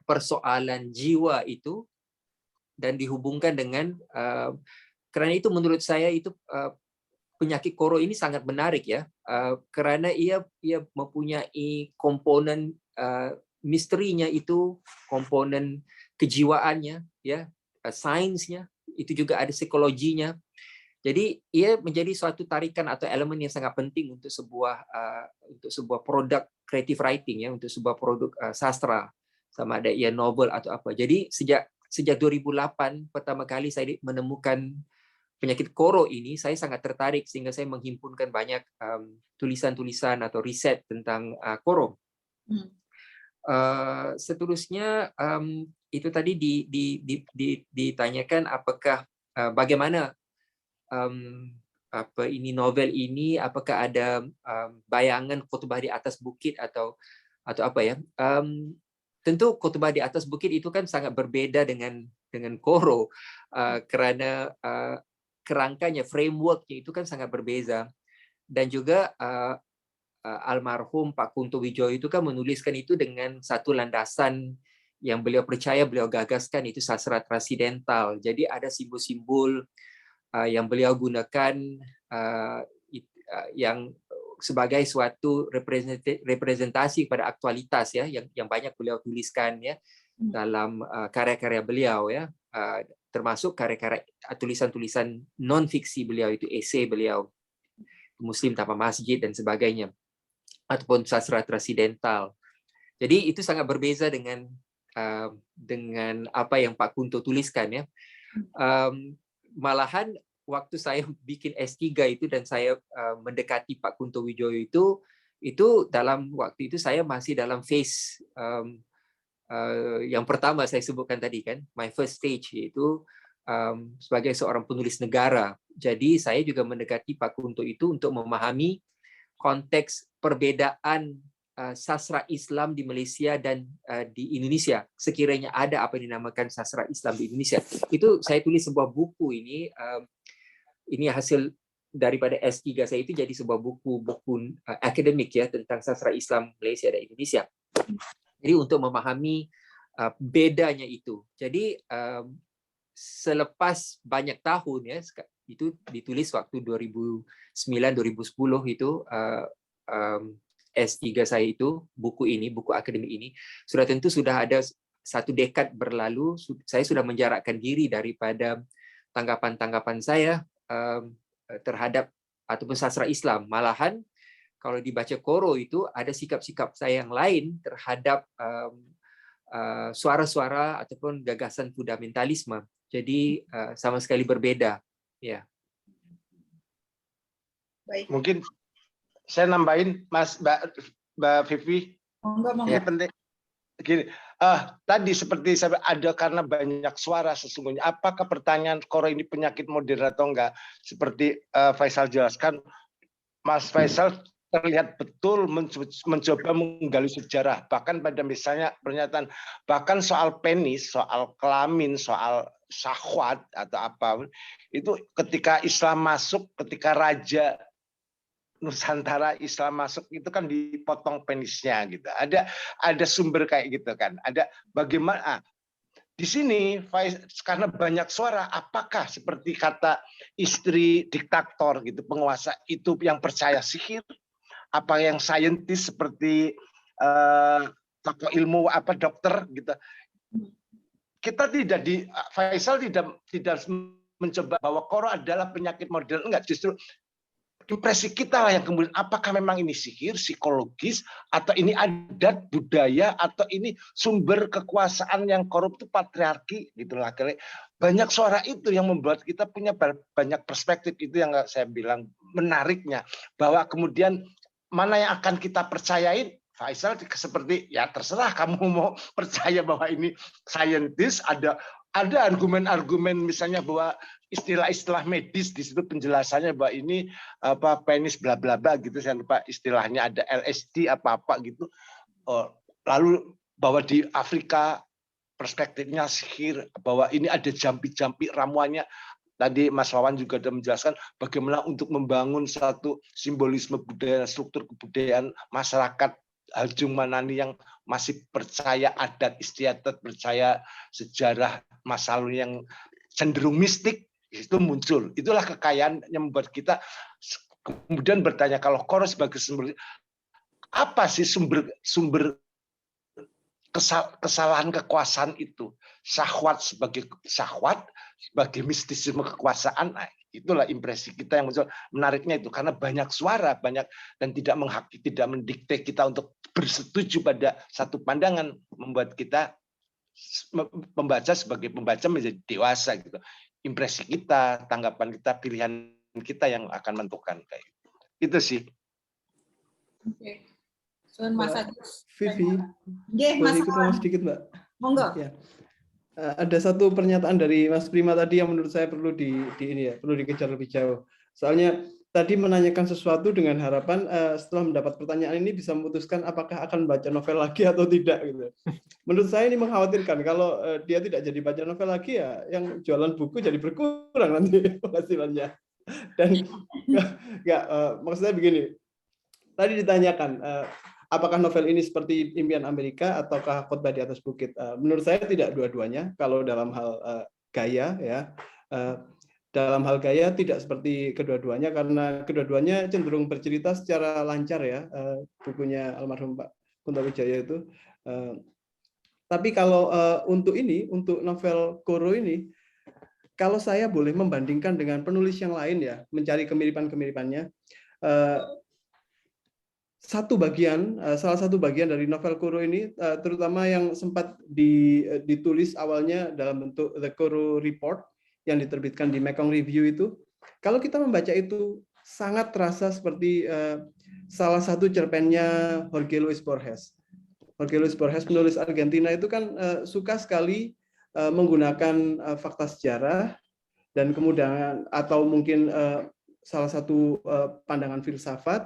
persoalan jiwa itu dan dihubungkan dengan karena itu menurut saya itu penyakit koro ini sangat menarik ya, karena ia mempunyai komponen misterinya itu, komponen kejiwaannya ya, sainsnya, itu juga ada psikologinya. Jadi ia menjadi suatu tarikan atau elemen yang sangat penting untuk sebuah produk creative writing ya, untuk sebuah produk sastra, sama ada ia novel atau apa. Jadi sejak 2008 pertama kali saya menemukan penyakit koro ini, saya sangat tertarik sehingga saya menghimpunkan banyak tulisan-tulisan atau riset tentang koro. Seterusnya itu tadi ditanyakan apakah bagaimana novel ini, apakah ada bayangan khutbah di atas bukit atau apa ya? Tentu khutbah di atas bukit itu kan sangat berbeda dengan koro, karena kerangkanya, frameworknya itu kan sangat berbeza. Dan juga almarhum Pak Kunto Wijoyo itu kan menuliskan itu dengan satu landasan yang beliau percaya, beliau gagaskan, itu sastra transidental. Jadi ada simbol-simbol yang beliau gunakan yang sebagai suatu representasi pada aktualitas ya, yang banyak beliau tuliskan ya dalam karya-karya beliau ya, termasuk karya-karya tulisan-tulisan non fiksi beliau, itu esai beliau, Muslim Tanpa Masjid dan sebagainya, ataupun sastra transidental. Jadi itu sangat berbeza dengan apa yang Pak Kunto tuliskan ya. Malahan waktu saya bikin S3 itu dan saya mendekati Pak Kunto Wijoyo itu dalam waktu itu saya masih dalam phase yang pertama saya sebutkan tadi kan, my first stage, yaitu sebagai seorang penulis negara. Jadi saya juga mendekati Pak Kunto itu untuk memahami konteks perbedaan sastra Islam di Malaysia dan di Indonesia. Sekiranya ada apa yang dinamakan sastra Islam di Indonesia. Itu saya tulis sebuah buku ini hasil daripada S3 saya, itu jadi sebuah buku akademik ya tentang sastra Islam Malaysia dan Indonesia. Jadi untuk memahami bedanya itu. Jadi selepas banyak tahun ya, itu ditulis waktu 2009-2010 itu S3 saya itu, buku akademik ini, sudah tentu sudah ada 1 dekad berlalu, saya sudah menjarakkan diri daripada tanggapan-tanggapan saya terhadap ataupun sastra Islam. Malahan kalau dibaca Qoro itu ada sikap-sikap saya yang lain terhadap suara-suara ataupun gagasan fundamentalisme. Jadi sama sekali berbeda. Ya. Baik. Mungkin saya nambahin, Mbak Vivi. Monggo. Ini penting. Gini, tadi seperti ada karena banyak suara sesungguhnya. Apakah pertanyaan Qoro ini penyakit modern atau enggak? Seperti Faisal jelaskan, Mas Faisal terlihat betul mencoba menggali sejarah. Bahkan pada misalnya pernyataan, bahkan soal penis, soal kelamin, soal syahwat atau apa, itu ketika Islam masuk, ketika Raja Nusantara Islam masuk itu kan dipotong penisnya gitu. Ada sumber kayak gitu kan. Ada bagaimana di sini karena banyak suara, apakah seperti kata istri diktator gitu, penguasa itu yang percaya sihir, apa yang saintis seperti tokoh ilmu apa dokter gitu. Kita Faisal tidak mencoba bahwa Qoro adalah penyakit modern, enggak, justru impresi kita lah yang kemudian apakah memang ini sihir, psikologis, atau ini adat, budaya, atau ini sumber kekuasaan yang korup itu patriarki gitulah. Banyak suara itu yang membuat kita punya banyak perspektif. Itu yang saya bilang menariknya, bahwa kemudian mana yang akan kita percayain. Faisal seperti ya terserah kamu mau percaya bahwa ini saintis, ada argumen-argumen misalnya bahwa istilah-istilah medis di situ penjelasannya bahwa ini apa penis bla bla bla gitu, saya lupa istilahnya, ada LSD apa gitu. Lalu bahwa di Afrika perspektifnya sihir, bahwa ini ada jampi-jampi ramuannya. Tadi Mas Wawan juga sudah menjelaskan bagaimana untuk membangun satu simbolisme budaya, struktur kebudayaan masyarakat Haljung Manani yang masih percaya adat istiadat, percaya sejarah masa lalu yang cenderung mistik, itu muncul. Itulah kekayaan yang membuat kita kemudian bertanya, kalau Qoro sebagai sumber, apa sih sumber kesalahan kekuasaan itu? Syahwat sebagai mistisisme kekuasaan. Nah, itulah impresi kita yang muncul. Menariknya itu karena banyak suara, banyak, dan tidak mendikte kita untuk bersetuju pada satu pandangan, membuat kita pembaca sebagai pembaca menjadi dewasa gitu. Impresi kita, tanggapan kita, pilihan kita yang akan menentukan kayak gitu. Itu sih. Oke. Mas Agus. Vivi, Mas boleh ikut ngomong sedikit, Mbak? Monggo. Ya. Ada satu pernyataan dari Mas Prima tadi yang menurut saya perlu perlu dikejar lebih jauh. Soalnya tadi menanyakan sesuatu dengan harapan setelah mendapat pertanyaan ini bisa memutuskan apakah akan baca novel lagi atau tidak gitu. Menurut saya ini mengkhawatirkan kalau dia tidak jadi baca novel lagi, ya yang jualan buku jadi berkurang nanti penghasilannya. Dan maksudnya begini. Tadi ditanyakan apakah novel ini seperti Impian Amerika ataukah Khotbah di Atas Bukit? Menurut saya tidak dua-duanya. Kalau dalam hal gaya, ya, dalam hal gaya tidak seperti kedua-duanya karena kedua-duanya cenderung bercerita secara lancar ya. Bukunya almarhum Pak Kunto Wijaya itu. Tapi kalau untuk novel Qoro ini, kalau saya boleh membandingkan dengan penulis yang lain ya, mencari kemiripan-kemiripannya. Salah satu bagian dari novel Qoro ini, terutama yang sempat ditulis awalnya dalam bentuk The Qoro Report yang diterbitkan di Mekong Review itu, kalau kita membaca itu sangat terasa seperti salah satu cerpennya Jorge Luis Borges. Jorge Luis Borges, penulis Argentina itu kan suka sekali menggunakan fakta sejarah dan kemudian atau mungkin salah satu pandangan filsafat,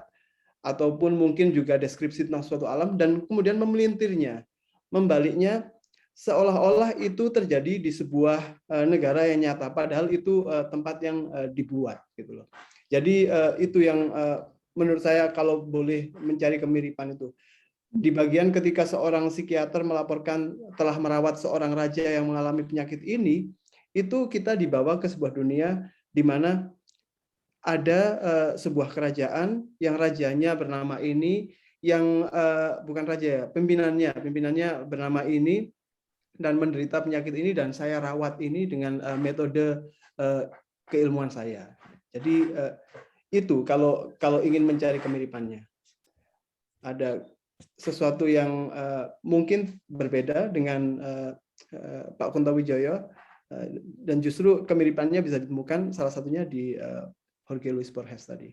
ataupun mungkin juga deskripsi tentang suatu alam, dan kemudian memelintirnya, membaliknya seolah-olah itu terjadi di sebuah negara yang nyata, padahal itu tempat yang dibuat gitu loh. Jadi itu yang menurut saya kalau boleh mencari kemiripan itu. di bagian ketika seorang psikiater melaporkan telah merawat seorang raja yang mengalami penyakit ini, itu kita dibawa ke sebuah dunia di mana ada sebuah kerajaan yang rajanya bernama ini, yang bukan raja ya, pimpinannya bernama ini dan menderita penyakit ini, dan saya rawat ini dengan metode keilmuan saya. Jadi itu kalau ingin mencari kemiripannya, ada sesuatu yang mungkin berbeda dengan Pak Kuntowijoyo, dan justru kemiripannya bisa ditemukan salah satunya di Jorge Luis Borges tadi.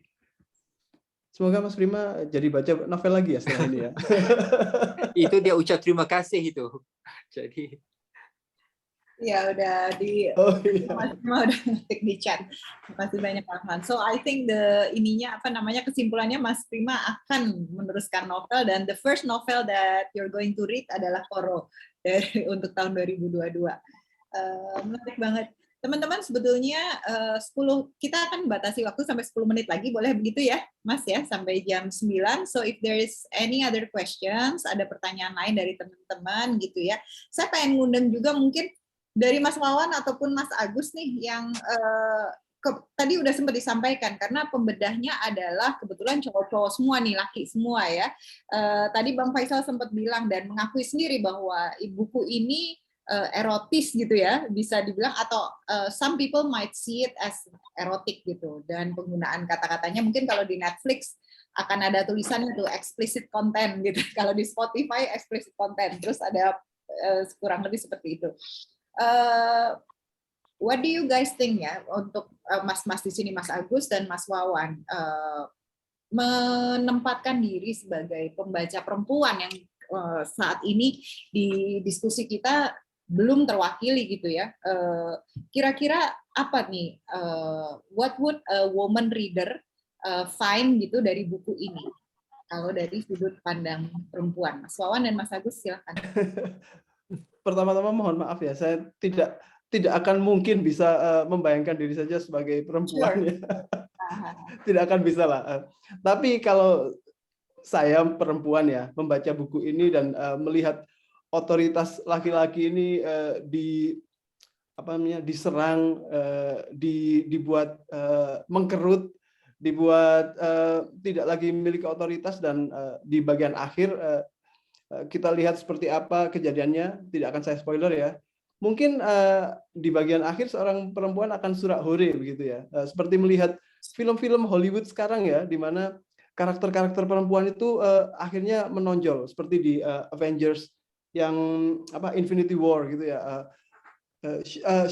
Semoga Mas Prima jadi baca novel lagi ya setelah ini ya. Itu dia ucap terima kasih itu. Jadi Ya udah Mas Prima udah ngetik di chat. Terima kasih banyak Pak Ahmad. So I think kesimpulannya Mas Prima akan meneruskan novel, dan the first novel that you're going to read adalah Koro untuk tahun 2022. Menarik banget. Teman-teman, sebetulnya kita akan batasi waktu sampai 10 menit lagi, boleh begitu ya Mas ya, sampai jam 9. So if there is any other questions, ada pertanyaan lain dari teman-teman gitu ya. Saya pengen ngundang juga mungkin dari Mas Wawan ataupun Mas Agus nih yang tadi udah sempat disampaikan, karena pembedahnya adalah kebetulan cowok-cowok semua nih, laki semua ya. Tadi Bang Faisal sempat bilang dan mengakui sendiri bahwa buku ini erotis gitu ya, bisa dibilang, atau some people might see it as erotic gitu, dan penggunaan kata-katanya mungkin kalau di Netflix akan ada tulisannya tuh explicit content gitu, kalau di Spotify explicit content, terus ada kurang lebih seperti itu. What do you guys think ya untuk mas-mas di sini, Mas Agus dan Mas Wawan, menempatkan diri sebagai pembaca perempuan yang saat ini di diskusi kita belum terwakili gitu ya. Kira-kira apa nih, what would a woman reader find gitu dari buku ini? Kalau dari sudut pandang perempuan, Mas Wawan dan Mas Agus silakan. Pertama-tama mohon maaf ya, saya tidak akan mungkin bisa membayangkan diri saja sebagai perempuan. Sure. Ya. Tidak akan bisa lah. Tapi kalau saya perempuan ya, membaca buku ini dan melihat otoritas laki-laki ini diserang, dibuat mengkerut, dibuat tidak lagi memiliki otoritas, dan di bagian akhir kita lihat seperti apa kejadiannya. Tidak akan saya spoiler ya. Mungkin di bagian akhir seorang perempuan akan surak hore begitu ya. Seperti melihat film-film Hollywood sekarang ya, di mana karakter-karakter perempuan itu akhirnya menonjol seperti di Avengers yang Infinity War gitu ya.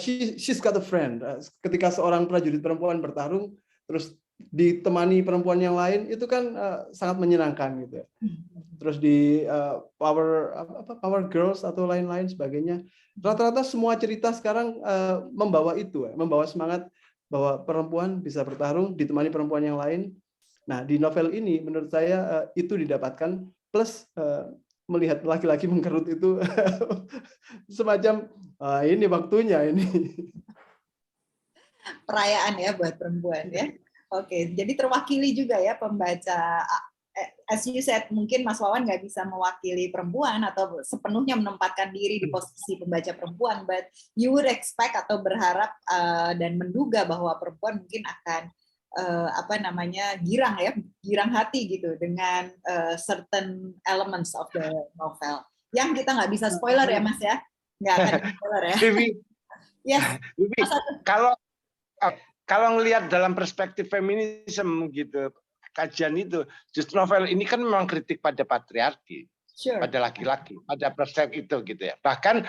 She's got a friend. Ketika seorang prajurit perempuan bertarung terus ditemani perempuan yang lain, itu kan sangat menyenangkan gitu ya. Terus di Power Girls atau lain-lain sebagainya, rata-rata semua cerita sekarang membawa itu ya, membawa semangat bahwa perempuan bisa bertarung ditemani perempuan yang lain. Nah, di novel ini menurut saya itu didapatkan, plus melihat laki-laki mengkerut itu semacam ini waktunya ini. Perayaan ya buat perempuan ya. Oke, jadi terwakili juga ya pembaca. As you said, mungkin Mas Wawan nggak bisa mewakili perempuan atau sepenuhnya menempatkan diri di posisi pembaca perempuan, but you would expect atau berharap dan menduga bahwa perempuan mungkin akan girang hati gitu dengan certain elements of the novel. Yang kita nggak bisa spoiler ya Mas ya, nggak akan spoiler ya. Yes. Kalau ngelihat dalam perspektif feminisme gitu, kajian itu, justru novel ini kan memang kritik pada patriarki, sure, pada laki-laki, pada perspektif itu gitu ya. Bahkan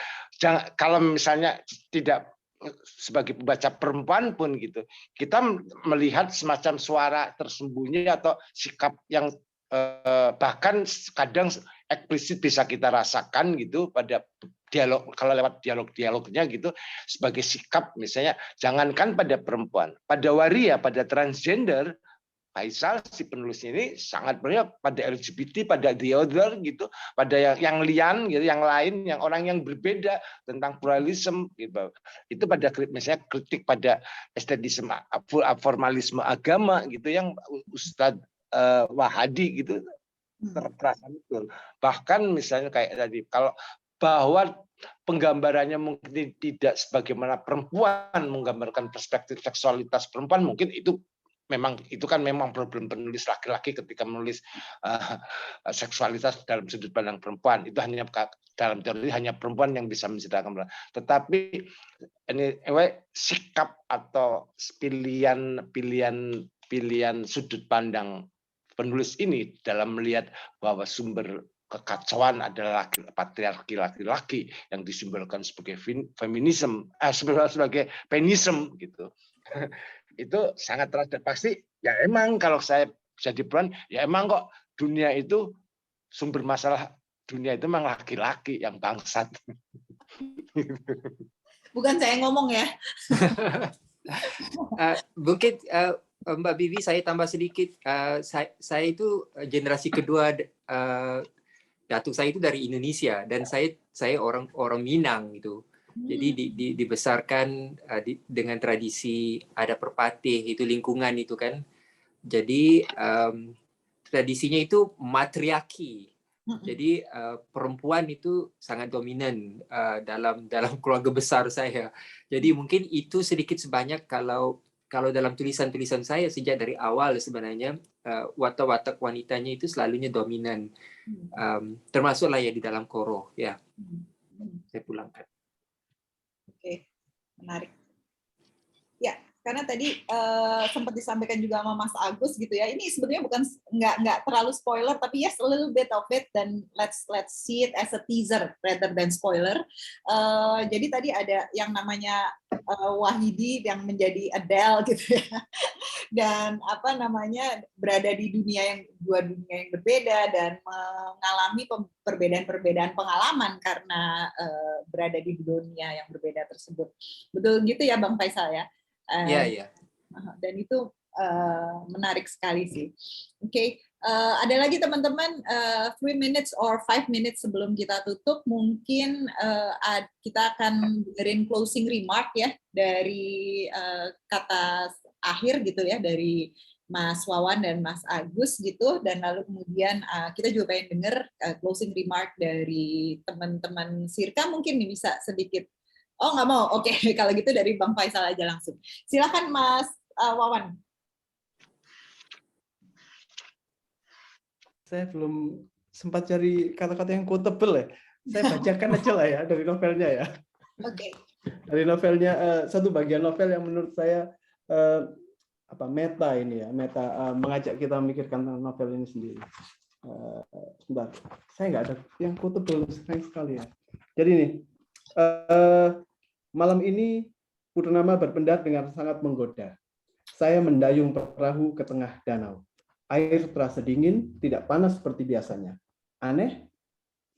kalau misalnya tidak sebagai pembaca perempuan pun gitu, kita melihat semacam suara tersembunyi atau sikap yang bahkan kadang eksplisit bisa kita rasakan gitu pada dialog, kalau lewat dialognya gitu, sebagai sikap misalnya jangankan pada perempuan, pada waria, pada transgender. Faisal si penulis ini sangat banyak pada LGBT, pada the other gitu, pada yang lian gitu, yang lain, yang orang yang berbeda, tentang pluralisme gitu. Itu pada misalnya kritik pada estetisme, formalisme agama gitu, yang Ustadz Wahadi gitu terperasan betul. Bahkan misalnya kayak tadi, kalau bahwa penggambarannya mungkin tidak sebagaimana perempuan menggambarkan perspektif seksualitas perempuan, mungkin itu kan memang problem penulis laki-laki ketika menulis seksualitas dalam sudut pandang perempuan. Itu hanya dalam teori hanya perempuan yang bisa menceritakan. Tetapi ini sikap atau pilihan sudut pandang penulis ini dalam melihat bahwa sumber kekacauan adalah patriarki laki-laki yang disimbolkan sebagai feminisme, sebagai penisme gitu. Itu sangat terasa pasti. Ya emang kalau saya jadi peran, ya emang kok dunia itu sumber masalah dunia itu memang laki-laki yang bangsat. Bukan saya ngomong ya. Mungkin Mbak Bibi saya tambah sedikit. Saya itu generasi kedua. Datuk saya itu dari Indonesia dan saya orang Minang gitu. Jadi dibesarkan dengan tradisi ada perpatih, itu lingkungan itu kan. Jadi tradisinya itu matriarki. Jadi perempuan itu sangat dominan dalam keluarga besar saya. Jadi mungkin itu sedikit sebanyak kalau dalam tulisan-tulisan saya sejak dari awal sebenarnya watak-watak wanitanya itu selalunya dominan, termasuklah ya di dalam Koro ya. Saya pulangkan. Oke, menarik. Ya, karena tadi sempat disampaikan juga sama Mas Agus gitu ya. Ini sebenarnya bukan nggak terlalu spoiler, tapi yes a little bit of it, dan let's see it as a teaser rather than spoiler. Jadi tadi ada yang namanya Wahidi yang menjadi Adele gitu ya, dan apa namanya berada di dua dunia yang berbeda dan mengalami perbedaan pengalaman karena berada di dunia yang berbeda tersebut. Betul gitu ya Bang Faisal ya? Iya. Dan itu menarik sekali sih. Oke. Ada lagi teman-teman 3 minutes or 5 minutes sebelum kita tutup, mungkin kita akan dengerin closing remark ya dari kata akhir gitu ya dari Mas Wawan dan Mas Agus gitu, dan lalu kemudian kita juga pengen denger closing remark dari teman-teman Sirka. Mungkin nih bisa sedikit. Oh nggak mau, oke. Kalau gitu dari Bang Faisal aja langsung. Silakan Mas Wawan. Saya belum sempat cari kata-kata yang quotable ya. Saya bacakan aja lah ya dari novelnya ya. Oke. Dari novelnya, satu bagian novel yang menurut saya meta ini ya, mengajak kita memikirkan tentang novel ini sendiri. Sebentar, saya nggak ada yang quotable sayang sekali ya. Jadi nih, malam ini Purnama berpendak dengan sangat menggoda. Saya mendayung perahu ke tengah danau. Air terasa dingin, tidak panas seperti biasanya. Aneh?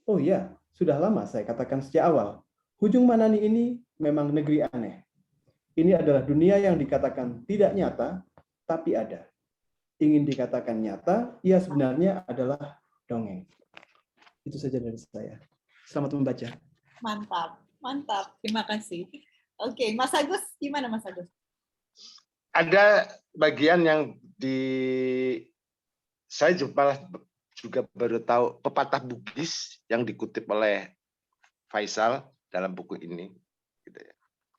Oh iya, sudah lama saya katakan sejak awal. Hujung Manani ini memang negeri aneh. Ini adalah dunia yang dikatakan tidak nyata, tapi ada. Ingin dikatakan nyata, ia sebenarnya adalah dongeng. Itu saja dari saya. Selamat membaca. Mantap. Terima kasih. Oke, Mas Agus, gimana Mas Agus? Ada bagian yang saya juga baru tahu pepatah Bugis yang dikutip oleh Faisal dalam buku ini. Gitu ya.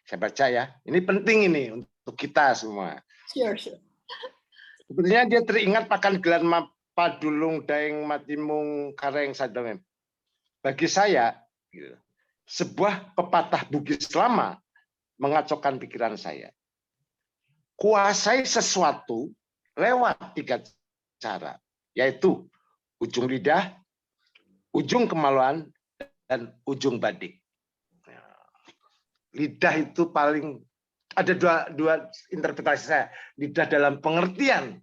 Saya baca ya. Ini penting ini untuk kita semua. Sure. Sebenarnya dia teringat pakan gelar padulung daeng matimung kareng sadongem. Bagi saya, gitu, sebuah pepatah Bugis lama mengacaukan pikiran saya. Kuasai sesuatu lewat 3 cara, yaitu ujung lidah, ujung kemaluan, dan ujung badik. Lidah itu paling ada dua interpretasi saya. Lidah dalam pengertian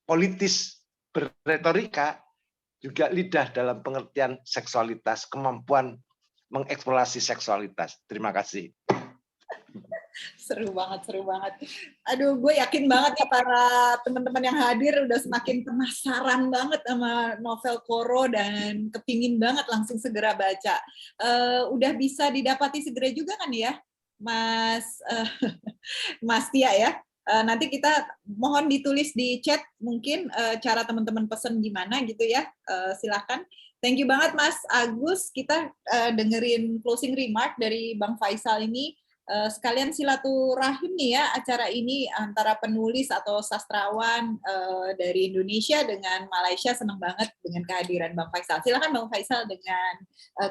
politis berretorika, juga lidah dalam pengertian seksualitas, kemampuan mengeksplorasi seksualitas. Terima kasih. Seru banget. Aduh, gue yakin banget ya para teman-teman yang hadir udah semakin penasaran banget sama novel Koro dan kepingin banget langsung segera baca. Udah bisa didapati segera juga kan ya, Mas Tia ya? Nanti kita mohon ditulis di chat mungkin cara teman-teman pesen gimana gitu ya. Silakan. Thank you banget Mas Agus. Kita dengerin closing remark dari Bang Faisal ini. Sekalian silaturahim nih ya acara ini antara penulis atau sastrawan dari Indonesia dengan Malaysia. Senang banget dengan kehadiran Bang Faisal. Silakan Bang Faisal dengan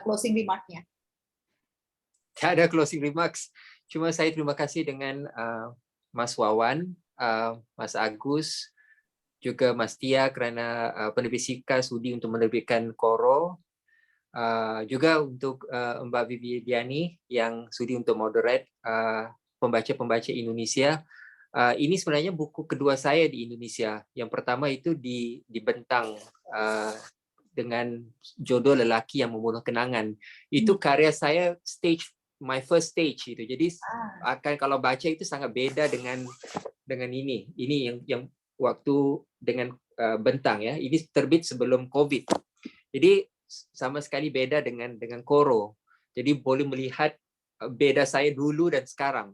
closing remark-nya. Tidak ada closing remarks. Cuma saya terima kasih dengan Mas Wawan, Mas Agus, juga Mas Tia kerana penerbit Sika sudi untuk menerbitkan Koro. Juga untuk Mbak Viviani yang sudi untuk moderate pembaca-pembaca Indonesia. Ini sebenarnya buku kedua saya di Indonesia. Yang pertama itu di Bentang dengan judul Lelaki yang Membunuh Kenangan. Itu karya saya my first stage itu. Jadi akan kalau baca itu sangat beda dengan ini. Ini yang waktu dengan Bentang ya. Ini terbit sebelum COVID. Jadi sama sekali beda dengan Koro. Jadi boleh melihat beda saya dulu dan sekarang.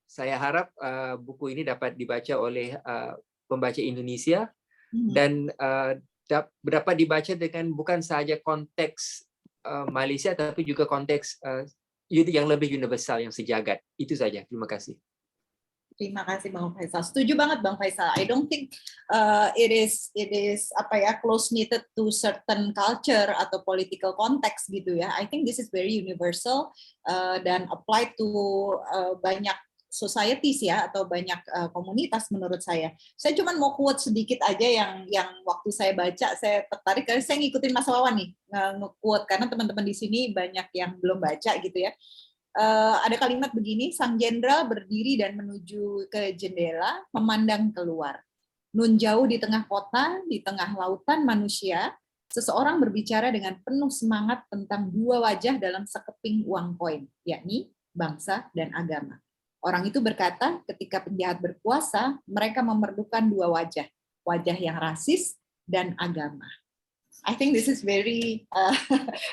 Saya harap buku ini dapat dibaca oleh pembaca Indonesia dan dapat dibaca dengan bukan sahaja konteks Malaysia tapi juga konteks yang lebih universal, yang sejagat. Itu saja. Terima kasih. Terima kasih Bang Faisal. Setuju banget Bang Faisal. I don't think it is apa ya close knitted to certain culture atau political context gitu ya. I think this is very universal dan apply to banyak societies ya atau banyak komunitas menurut saya. Saya cuma mau quote sedikit aja yang waktu saya baca saya tertarik karena saya ngikutin Mas Wawan nih nge-quote karena teman-teman di sini banyak yang belum baca gitu ya. Ada kalimat begini, sang jenderal berdiri dan menuju ke jendela, memandang keluar. Nun jauh di tengah kota, di tengah lautan manusia, seseorang berbicara dengan penuh semangat tentang dua wajah dalam sekeping uang koin, yakni bangsa dan agama. Orang itu berkata, ketika penjahat berkuasa, mereka memerlukan dua wajah, wajah yang rasis dan agama. I think this is very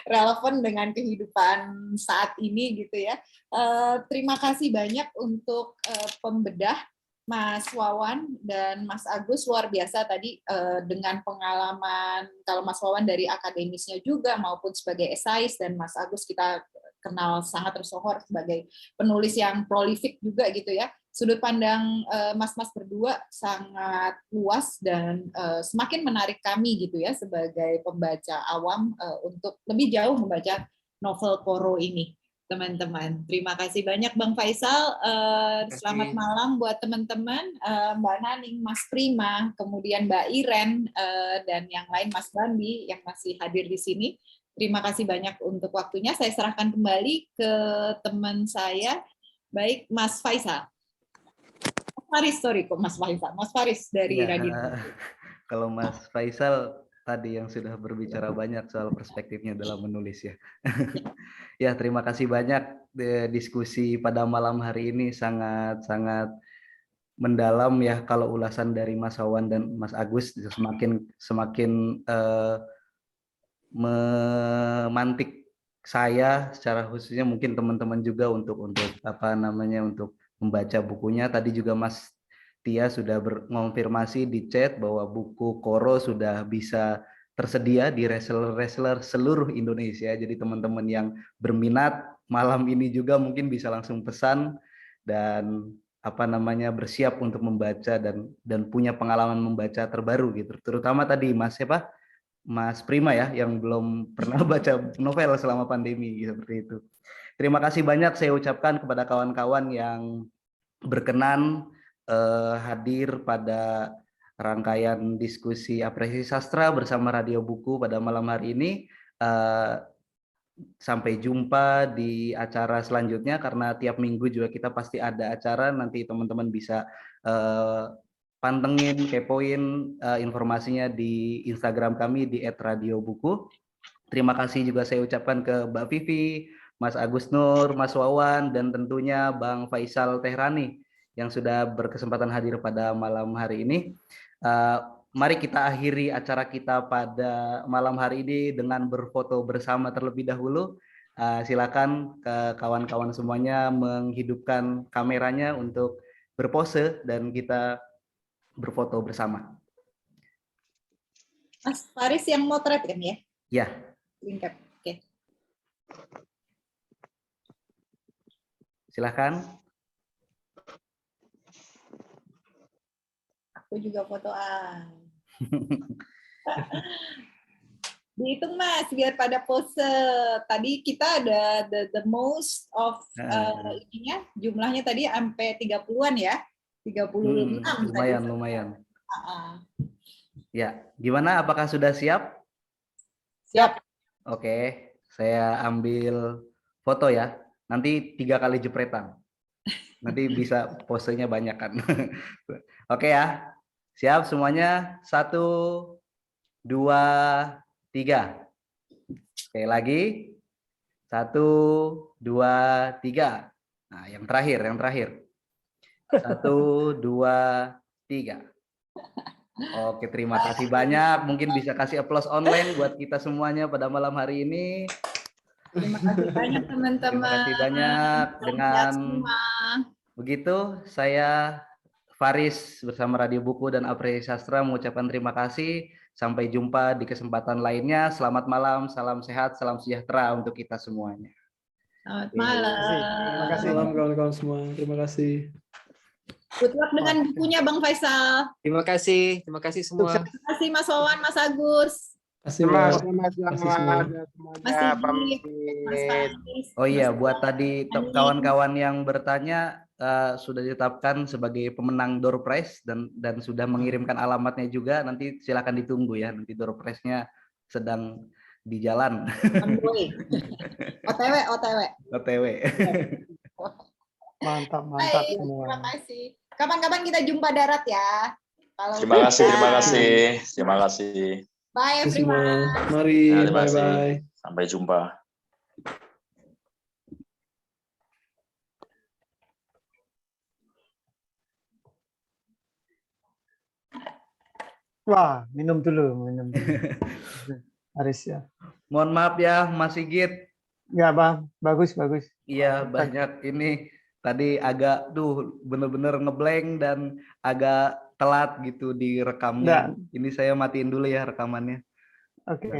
relevan dengan kehidupan saat ini gitu ya. Terima kasih banyak untuk pembedah Mas Wawan dan Mas Agus, luar biasa tadi dengan pengalaman kalau Mas Wawan dari akademisnya juga maupun sebagai esais dan Mas Agus kita kenal sangat tersohor sebagai penulis yang prolific juga gitu ya. Sudut pandang mas-mas berdua sangat luas dan semakin menarik kami gitu ya sebagai pembaca awam untuk lebih jauh membaca novel Koro ini, teman-teman. Terima kasih banyak Bang Faisal. Selamat malam buat teman-teman, Mbak Naning, Mas Prima, kemudian Mbak Iren dan yang lain Mas Bambi yang masih hadir di sini. Terima kasih banyak untuk waktunya. Saya serahkan kembali ke teman saya, baik Mas Faisal. Faris, sorry kok Mas Faisal. Mas Faris dari Radio. Kalau Mas Faisal tadi yang sudah berbicara banyak soal perspektifnya dalam menulis ya. Ya, terima kasih banyak. Diskusi pada malam hari ini sangat mendalam ya. Kalau ulasan dari Mas Wawan dan Mas Agus semakin memantik saya secara khususnya, mungkin teman-teman juga untuk membaca bukunya. Tadi juga Mas Tia sudah mengonfirmasi di chat bahwa buku Koro sudah bisa tersedia di reseller seluruh Indonesia. Jadi teman-teman yang berminat malam ini juga mungkin bisa langsung pesan dan bersiap untuk membaca dan punya pengalaman membaca terbaru gitu. Terutama tadi Mas Prima ya yang belum pernah baca novel selama pandemi seperti itu. Terima kasih banyak saya ucapkan kepada kawan-kawan yang berkenan hadir pada rangkaian diskusi apresiasi sastra bersama Radio Buku pada malam hari ini. Sampai jumpa di acara selanjutnya karena tiap minggu juga kita pasti ada acara. Nanti teman-teman bisa pantengin, kepoin informasinya di Instagram kami di @radiobuku. Terima kasih juga saya ucapkan ke Mbak Vivi, Mas Agus Nur, Mas Wawan, dan tentunya Bang Faisal Tehrani yang sudah berkesempatan hadir pada malam hari ini. Mari kita akhiri acara kita pada malam hari ini dengan berfoto bersama terlebih dahulu. Silakan ke kawan-kawan semuanya menghidupkan kameranya untuk berpose dan kita berfoto bersama. Mas Faris yang motret kan ya? Ya. Screen cap. Oke. Silakan. Aku juga foto Dihitung Mas, biar pada pose. Tadi kita ada the most of ininya, jumlahnya tadi sampai 30-an ya. 36 lumayan, tadi. lumayan. Ya, gimana? Apakah sudah siap? Siap. Oke, saya ambil foto ya. Nanti 3 kali jepretan. Nanti bisa posenya banyak kan. Oke ya. Siap semuanya? 1, 2, 3. Sekali lagi. 1, 2, 3. Nah, yang terakhir. 1, 2, 3. Oke, terima kasih banyak. Mungkin bisa kasih aplaus online buat kita semuanya pada malam hari ini. Terima kasih banyak teman-teman. Terima kasih banyak. Dengan begitu, saya Faris bersama Radio Buku dan Apresiasi Sastra mengucapkan terima kasih. Sampai jumpa di kesempatan lainnya. Selamat malam, salam sehat, salam sejahtera untuk kita semuanya. Selamat malam. Terima kasih. Salam kawan-kawan semua. Terima kasih. Good luck dengan bukunya Bang Faisal. Terima kasih semua. Terima kasih Mas Wawan, Mas Agus. Terima kasih, Mas Mas Sigit, Mas Faris. Oh iya, buat tadi kawan-kawan yang bertanya sudah ditetapkan sebagai pemenang door prize dan sudah mengirimkan alamatnya juga. Nanti silakan ditunggu ya. Nanti door prize-nya sedang di jalan. OTW. Mantap Baik, semua. terima kasih. Kapan-kapan kita jumpa darat ya. Terima kasih. Bye everyone. Mari, Terima kasih. bye-bye. Sampai jumpa. Wah, minum dulu. Haris ya. Mohon maaf ya, Mas Sigit. Ya Bang, bagus. Iya, banyak ini tadi agak bener-bener ngeblank dan agak telat gitu direkamnya. Ini saya matiin dulu ya rekamannya. Oke.